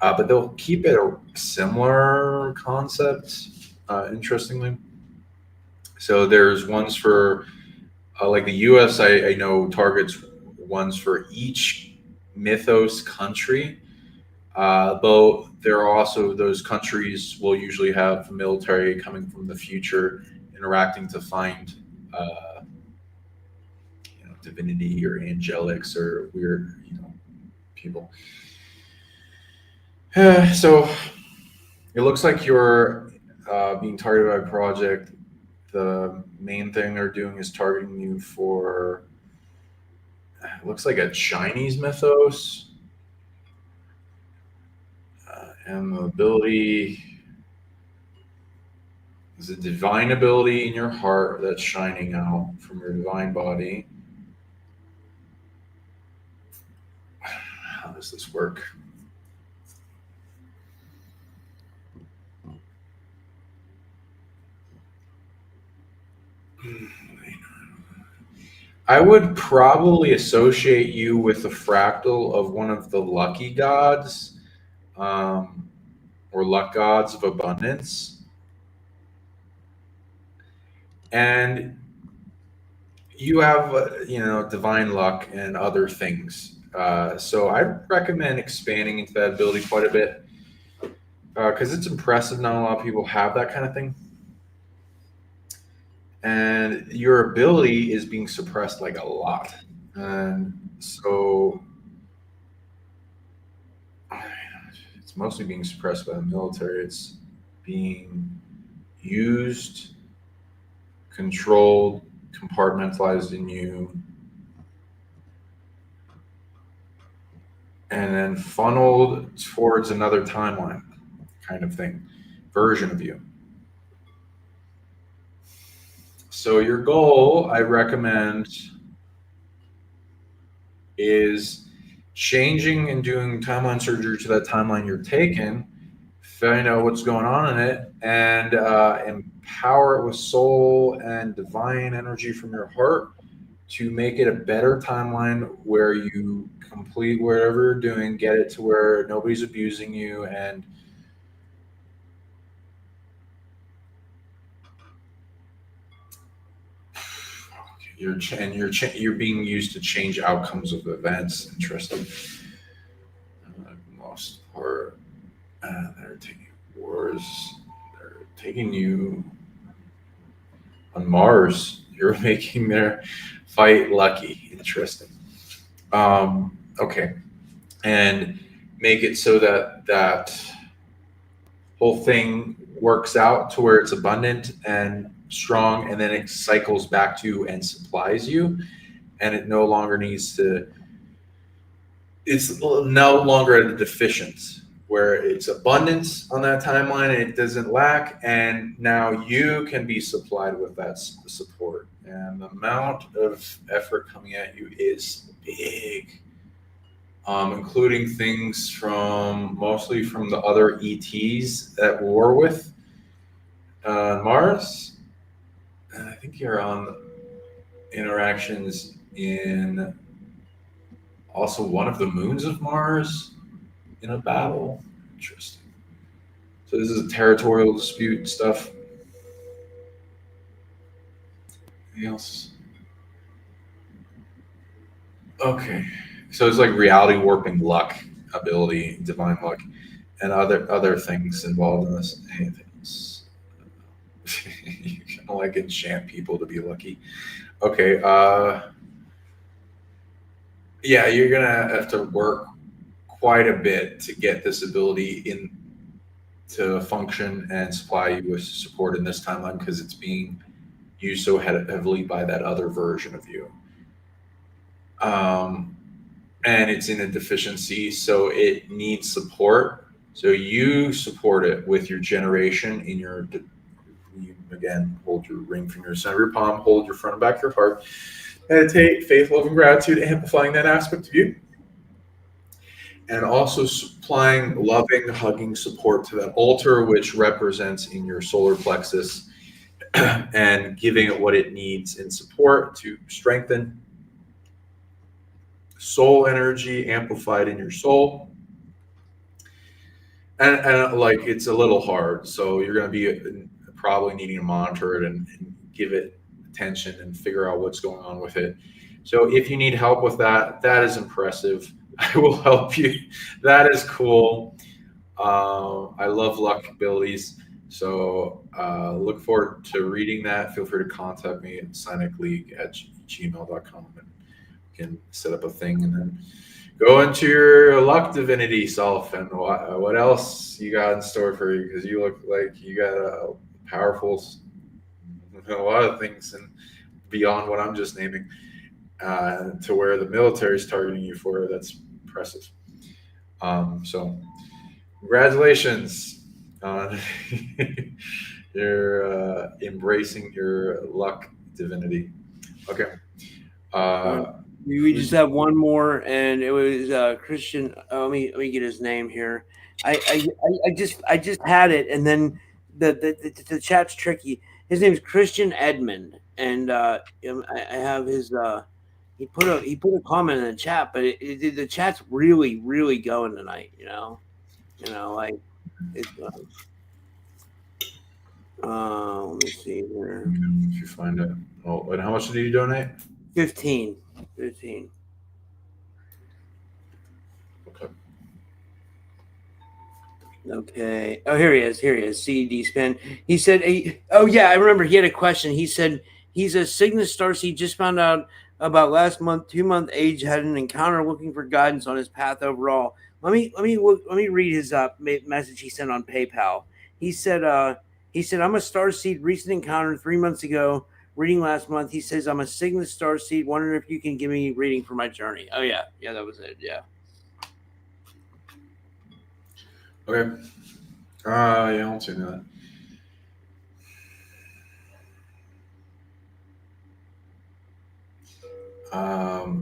but they'll keep it a similar concept. Interestingly, so there's ones for like the U.S. I know targets ones for each mythos country. Though there are also those countries will usually have military coming from the future interacting to find divinity or angelics or weird people. So it looks like you're being targeted by a project. The main thing they're doing is targeting you for, it looks like a Chinese mythos. And the ability, There's a divine ability in your heart that's shining out from your divine body. How does this work? I would probably associate you with the fractal of one of the lucky gods, or luck gods of abundance. And you have, divine luck and other things. So I recommend expanding into that ability quite a bit, because it's impressive. Not a lot of people have that kind of thing. And your ability is being suppressed like a lot. And so it's mostly being suppressed by the military. It's being used, controlled, compartmentalized in you, and then funneled towards another timeline kind of thing, version of you. So your goal, I recommend, is changing and doing timeline surgery to that timeline you're taking, find out what's going on in it, and empower it with soul and divine energy from your heart to make it a better timeline where you complete whatever you're doing, get it to where nobody's abusing you, and you're being used to change outcomes of events. Interesting. Lost part. They're taking wars. They're taking you on Mars. You're making their fight lucky. Interesting. Okay, and make it so that whole thing works out to where it's abundant and strong, and then it cycles back to you and supplies you, and it no longer needs to. It's no longer at a deficiency where it's abundance on that timeline and it doesn't lack, and now you can be supplied with that support, and the amount of effort coming at you is big, including things mostly from the other ETs at war with Mars. And I think you're on interactions in also one of the moons of Mars in a battle. Interesting. So this is a territorial dispute stuff. Anything else? Okay. So it's like reality warping luck ability, divine luck, and other things involved in this. Anything else? You can like enchant people to be lucky. Okay. Yeah, you're gonna have to work quite a bit to get this ability in to function and supply you with support in this timeline, because it's being used so heavily by that other version of you. And it's in a deficiency, so it needs support. So you support it with your generation in your, you, again, hold your ring from your center of your palm, hold your front and back of your heart, meditate, faith, love, and gratitude, amplifying that aspect of you. And also supplying loving, hugging support to that altar, which represents in your solar plexus, and giving it what it needs in support to strengthen soul energy amplified in your soul. And like, it's a little hard, so you're going to be probably needing to monitor it and give it attention and figure out what's going on with it. So if you need help with that, that is impressive. I will help you. That is cool. I love luck abilities. So look forward to reading that. Feel free to contact me at psionicleague@gmail.com, and you can set up a thing and then go into your luck divinity self. And what else you got in store for you? Because you look like you got a powerful, a lot of things and beyond what I'm just naming, to where the military is targeting you for. That's impressive. So congratulations on You're embracing your luck divinity. Okay. All right. Uh, We just who's have one more, and it was Christian. Let me get his name here. I just had it, and then the chat's tricky. His name's Christian Edmond, and I have his. He put a comment in the chat, but the chat's really going tonight. Like it's. Let me see here. if you find it? Oh, and how much did you donate? 15. 15. Okay. Okay. Oh, here he is. Here he is. CED spin. He said, "Oh yeah, I remember." He had a question. He said he's a Cygnus starseed. Just found out about last month. 2-month age, had an encounter looking for guidance on his path overall. Let me read his message he sent on PayPal. He said, I'm a starseed. Recent encounter 3 months ago. Reading last month. He says I'm a Cygnus starseed. Wondering if you can give me a reading for my journey. Oh yeah, that was it. Yeah. Okay. Yeah, I don't see that.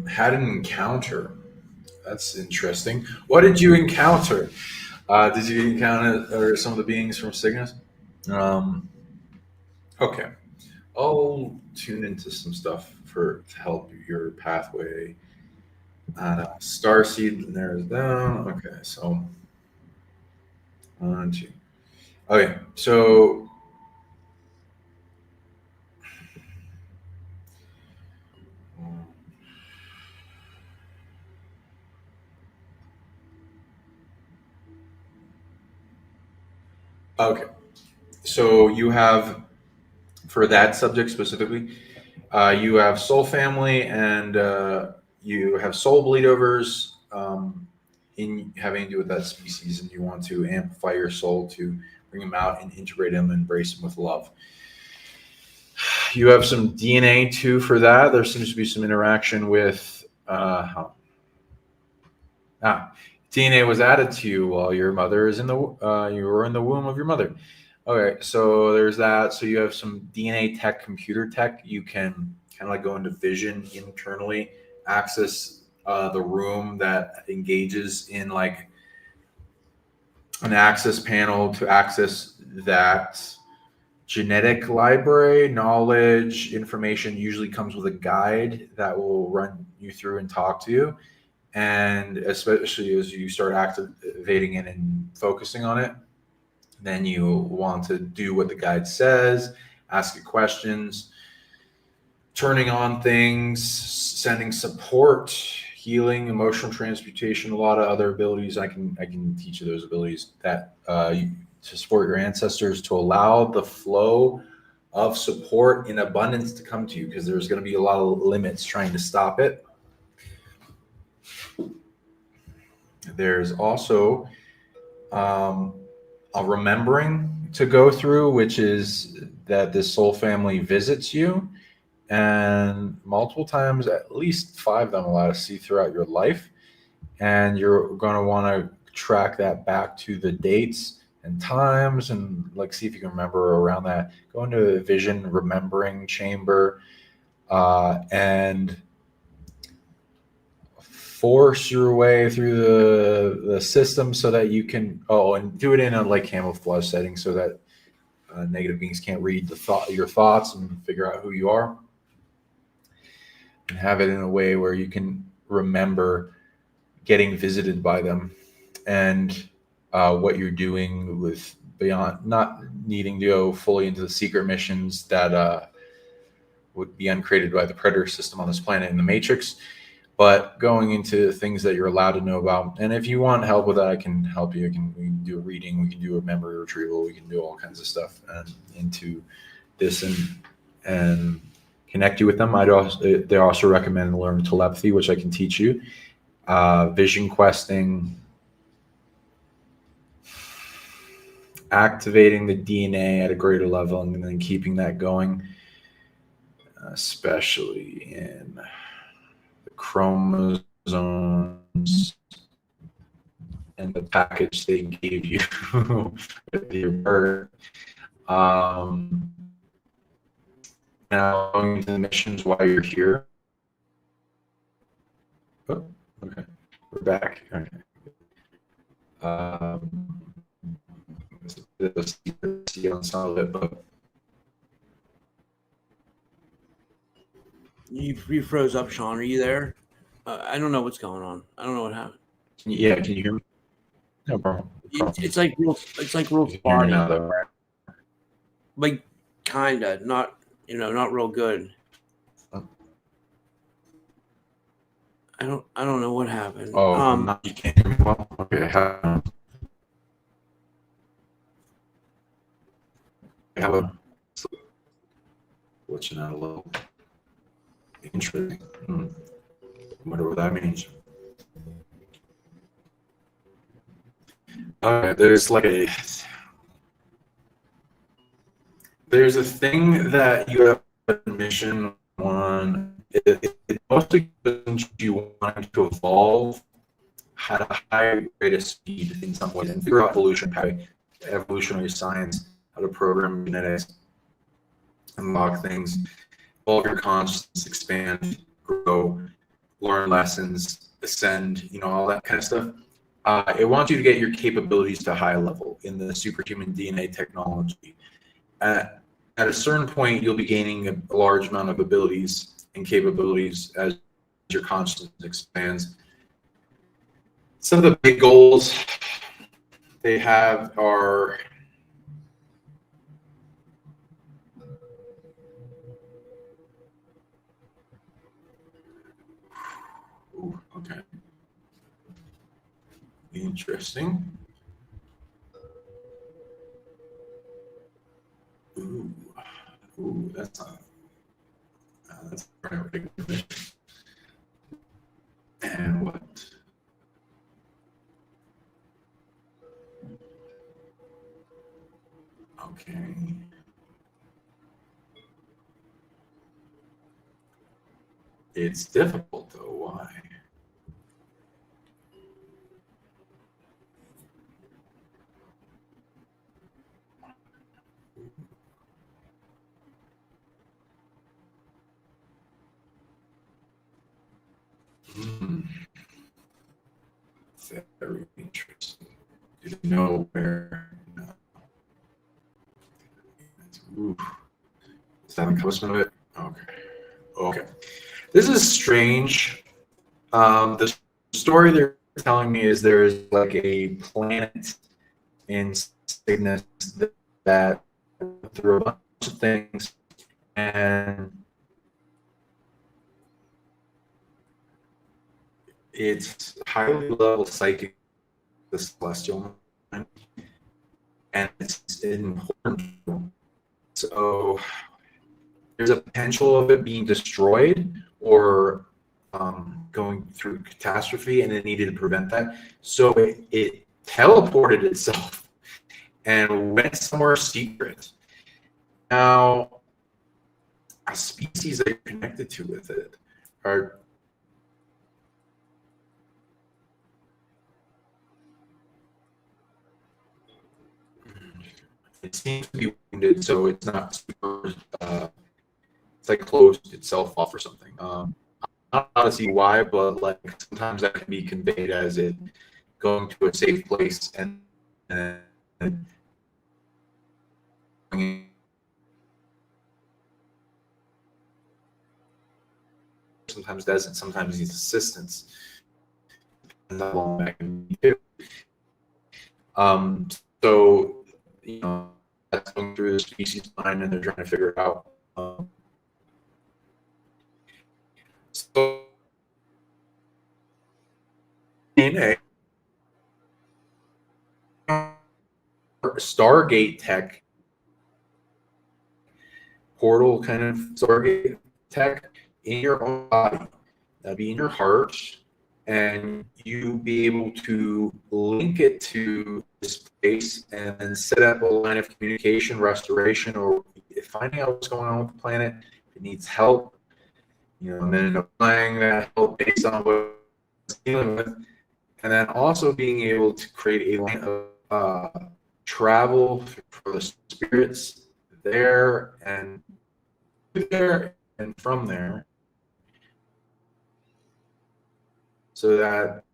Had an encounter. That's interesting. What did you encounter? Did you encounter some of the beings from Cygnus? Okay. I'll tune into some stuff to help your pathway. Starseed, there's that. Okay, so 1, 2. Okay, so okay, so you have, for that subject specifically, you have soul family, and you have soul bleedovers in having to do with that species, and you want to amplify your soul to bring them out and integrate them and embrace them with love. You have some DNA too for that. There seems to be some interaction with DNA was added to you while your mother is you were in the womb of your mother. Okay, so there's that. So you have some DNA tech, computer tech. You can kind of like go into vision internally, access the room that engages in like an access panel to access that genetic library. Knowledge, information usually comes with a guide that will run you through and talk to you. And especially as you start activating it and focusing on it, then you want to do what the guide says, ask it questions, turning on things, sending support, healing, emotional transmutation, a lot of other abilities. I can teach you those abilities that to support your ancestors, to allow the flow of support in abundance to come to you, because there's going to be a lot of limits trying to stop it. There's also a remembering to go through, which is that this soul family visits you, and multiple times, at least 5 of them allow to see throughout your life. And you're going to want to track that back to the dates and times, and like see if you can remember around that. Go into a vision remembering chamber and force your way through the system so that you can and do it in a like camouflage setting so that negative beings can't read your thoughts and figure out who you are, and have it in a way where you can remember getting visited by them, and what you're doing with beyond not needing to go fully into the secret missions that would be uncreated by the predator system on this planet in the Matrix, but going into things that you're allowed to know about. And if you want help with that, I can help you. We can do a reading, we can do a memory retrieval, we can do all kinds of stuff into this and connect you with them. They also recommend learn telepathy, which I can teach you. Vision questing, activating the DNA at a greater level, and then keeping that going, especially in the chromosomes and the package they gave you with your birth. Now going into the missions while you're here. Oh, okay, we're back. Okay. See on some of it, but You froze up, Sean. Are you there? I don't know what's going on. I don't know what happened. can you hear me? No problem. It's like real You can hear me spotty, now, though, right? like kinda, not not real good. I don't know what happened. Oh, you can't hear me well. Okay, how about glitching out a little? Interesting. Wonder what that means. There's a thing that you have a mission on. It mostly means you want to evolve at a high rate of speed in some ways and figure out evolutionary science, how to program genetics, unlock things, evolve your consciousness, expand, grow, learn lessons, ascend, all that kind of stuff. It wants you to get your capabilities to a high level in the superhuman DNA technology. At a certain point, you'll be gaining a large amount of abilities and capabilities as your consciousness expands. Some of the big goals they have are okay. Interesting. Ooh, that's not. That's not big. And what? Okay. It's difficult though. Why? Very interesting. Do you know where? No. Ooh. Is that the coast of it? Okay. This is strange. The story they're telling me is there's like a planet in Cygnus that through a bunch of things, and it's highly level psychic, the celestial mind, and it's important. So there's a potential of it being destroyed or going through catastrophe, and it needed to prevent that. So it teleported itself and went somewhere secret. Now, a species that you're connected to with it are it seems to be wounded, so it's not super. It's like closed itself off or something. I don't know how to see why, but like sometimes that can be conveyed as it going to a safe place and sometimes doesn't. Sometimes needs assistance. And how long that can be too. So that's going through the species mind, and they're trying to figure it out. So in a Stargate tech, portal kind of Stargate tech in your own body, that'd be in your heart, and you be able to link it to this place and then set up a line of communication, restoration, or finding out what's going on with the planet. If it needs help, and then applying that help based on what it's dealing with, and then also being able to create a line of travel for the spirits there and from there, so that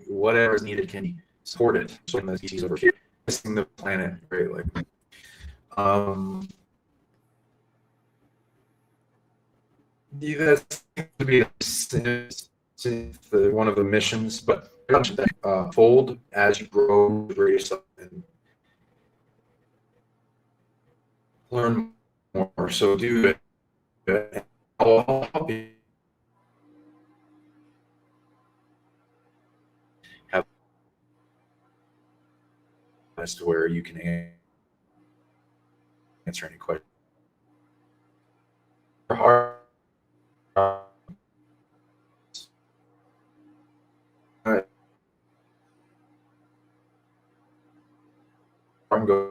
whatever is needed can be supported. So in the species over here, missing the planet greatly. That's to be one of the missions, but fold as you grow yourself and learn more. So do it. I'll help you have as to where you can answer any questions. I'm going.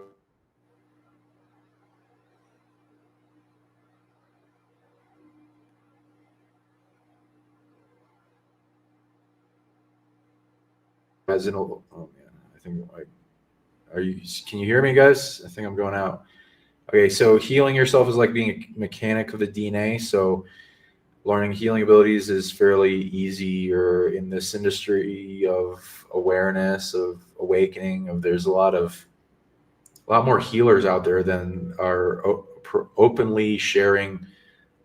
As in, oh man, I think are you? Can you hear me, guys? I think I'm going out. Okay, so healing yourself is like being a mechanic of the DNA. So learning healing abilities is fairly easy, or in this industry of awareness, of awakening, of there's a lot more healers out there than are openly sharing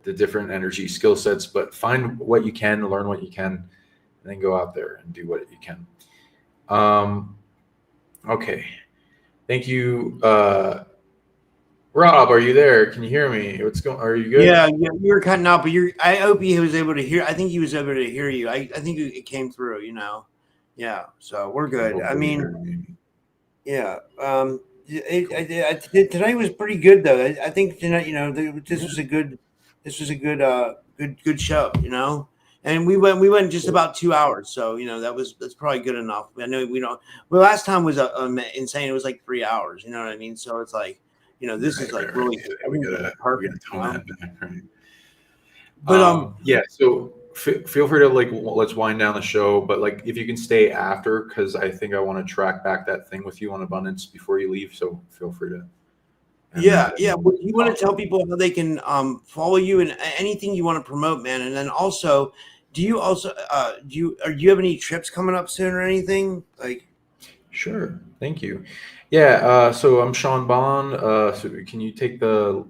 the different energy skill sets. But find what you can, learn what you can, and then go out there and do what you can. Okay, thank you. Rob, are you there? Can you hear me? What's going? Are you good? Yeah, you were cutting out, but I hope he was able to hear. I think he was able to hear you. I think it came through. Yeah. So we're good. I mean, yeah. Today was pretty good though. I think tonight, this was a good show. And we went just about 2 hours, so that's probably good enough. I know we don't. Well, last time was insane. It was like 3 hours. You know what I mean? So it's like, this is like really perfect. Tone that back, right? But yeah. So feel free to let's wind down the show, but if you can stay after, because I think I want to track back that thing with you on abundance before you leave. So feel free to. Yeah. Well, you want to tell people how they can follow you and anything you want to promote, man. And then also, do you have any trips coming up soon or anything? Sure. Thank you. Yeah. So I'm Sean Bond. So can you take that?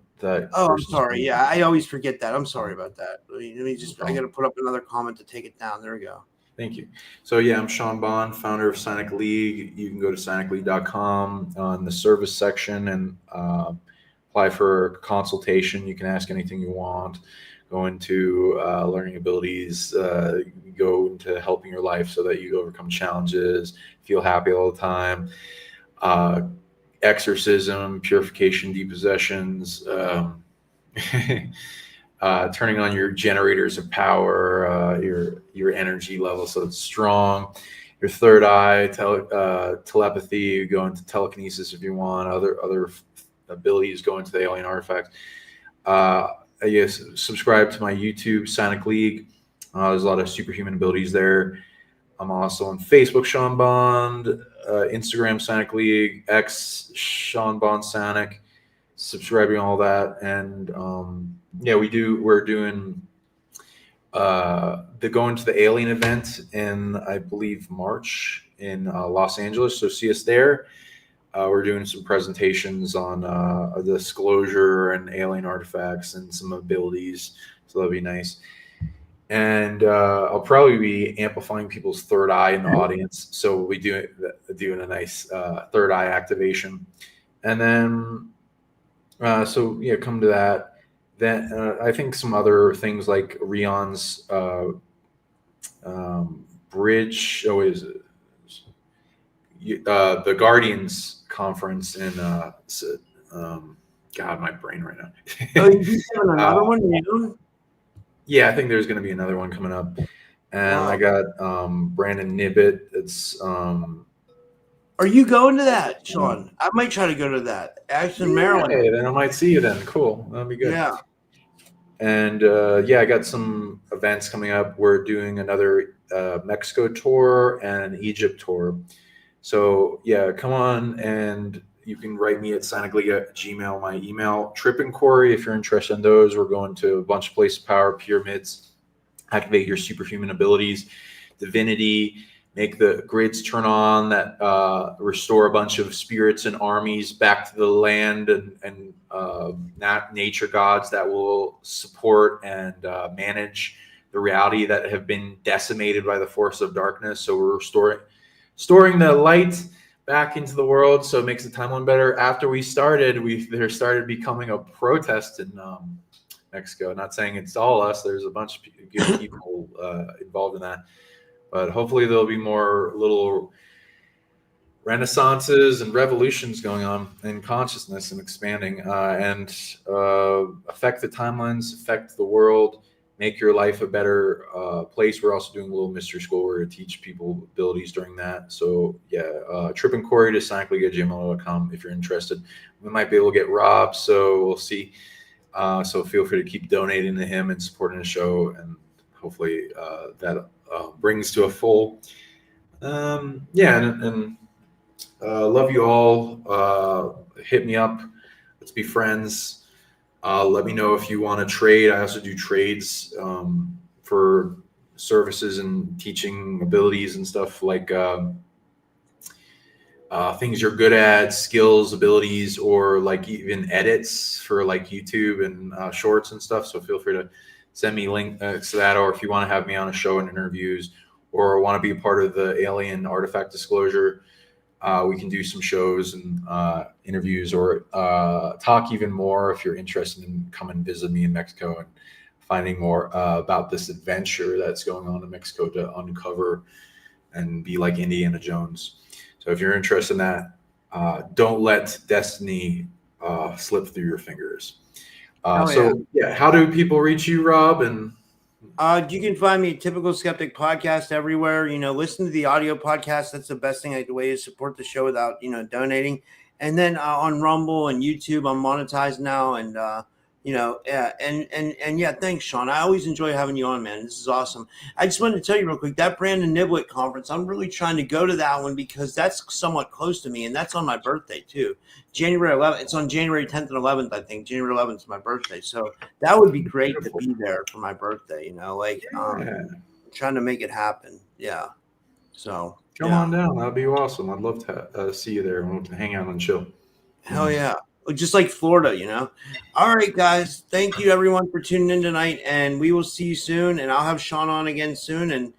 Oh, I'm sorry. Yeah, I always forget that. I'm sorry about that. Let me just. I got to put up another comment to take it down. There we go. Thank you. So yeah, I'm Sean Bond, founder of Psionic League. You can go to psionicleague.com on the service section and apply for a consultation. You can ask anything you want. Go into learning abilities, go into helping your life so that you overcome challenges, feel happy all the time, exorcism, purification, depossessions, turning on your generators of power, your energy level so it's strong, your third eye, telepathy, you go into telekinesis if you want, other abilities go into the alien artifacts. Yes, subscribe to my YouTube, Psionic League. There's a lot of superhuman abilities there. I'm also on Facebook, Sean Bond, Instagram, Psionic League, X, Sean Bond Psionic, subscribing all that. And we're doing going to the alien event in, I believe, March in Los Angeles. So see us there. We're doing some presentations on disclosure and alien artifacts and some abilities, so that'll be nice. And I'll probably be amplifying people's third eye in the audience, so we'll be doing a nice third eye activation. And then, come to that. Then I think some other things like Rion's bridge. Oh, is it? The Guardians conference in God, my brain right now. Oh, you having another one? Yeah, I think there's going to be another one coming up, and wow. I got Brandon Nibbit. It's Are you going to that, Sean? I might try to go to that. Ashton, Maryland. Hey, then I might see you then. Cool, that'll be good. Yeah. And I got some events coming up. We're doing another Mexico tour and an Egypt tour. So yeah, come on, and you can write me at Gmail. My email, Trip and Corey, if you're interested in those. We're going to a bunch of places, power pyramids, activate your superhuman abilities, divinity, make the grids turn on that restore a bunch of spirits and armies back to the land, and nature gods that will support and manage the reality that have been decimated by the force of darkness. So we're restoring the light back into the world, so it makes the timeline better. After we started, there started becoming a protest in Mexico. Not saying it's all us. There's a bunch of good people involved in that, but hopefully there'll be more little renaissances and revolutions going on in consciousness and expanding, and affect the timelines, affect the world, make your life a better place. We're also doing a little mystery school where we teach people abilities during that. So yeah, Trip and Corey to psionically@gmail.com if you're interested. We might be able to get Rob, so we'll see. So feel free to keep donating to him and supporting the show, and hopefully that brings to a full. Yeah, and love you all. Hit me up. Let's be friends. Let me know if you want to trade. I also do trades for services and teaching abilities and stuff, like things you're good at, skills, abilities, or like even edits for like YouTube and shorts and stuff. So feel free to send me links to that, or if you want to have me on a show and interviews, or want to be a part of the alien artifact disclosure, we can do some shows and interviews, or talk even more if you're interested in coming visit me in Mexico and finding more about this adventure that's going on in Mexico to uncover and be like Indiana Jones. So if you're interested in that, don't let destiny slip through your fingers. Yeah, how do people reach you, Rob? And you can find me Typical Skeptic podcast everywhere. Listen to the audio podcast. That's the best thing, the way to support the show without donating. And then on Rumble and YouTube, I'm monetized now. And yeah, thanks, Sean. I always enjoy having you on, man. This is awesome. I just wanted to tell you real quick, that Brandon Niblet conference, I'm really trying to go to that one because that's somewhat close to me, and that's on my birthday too. January 11th. It's on January 10th and 11th, I think. January 11th is my birthday, so that would be great to be there for my birthday. Trying to make it happen. Yeah. So come on down. That'd be awesome. I'd love to see you there and we'll hang out and chill. Hell yeah. Just like Florida. All right, guys. Thank you, everyone, for tuning in tonight, and we will see you soon. And I'll have Sean on again soon. And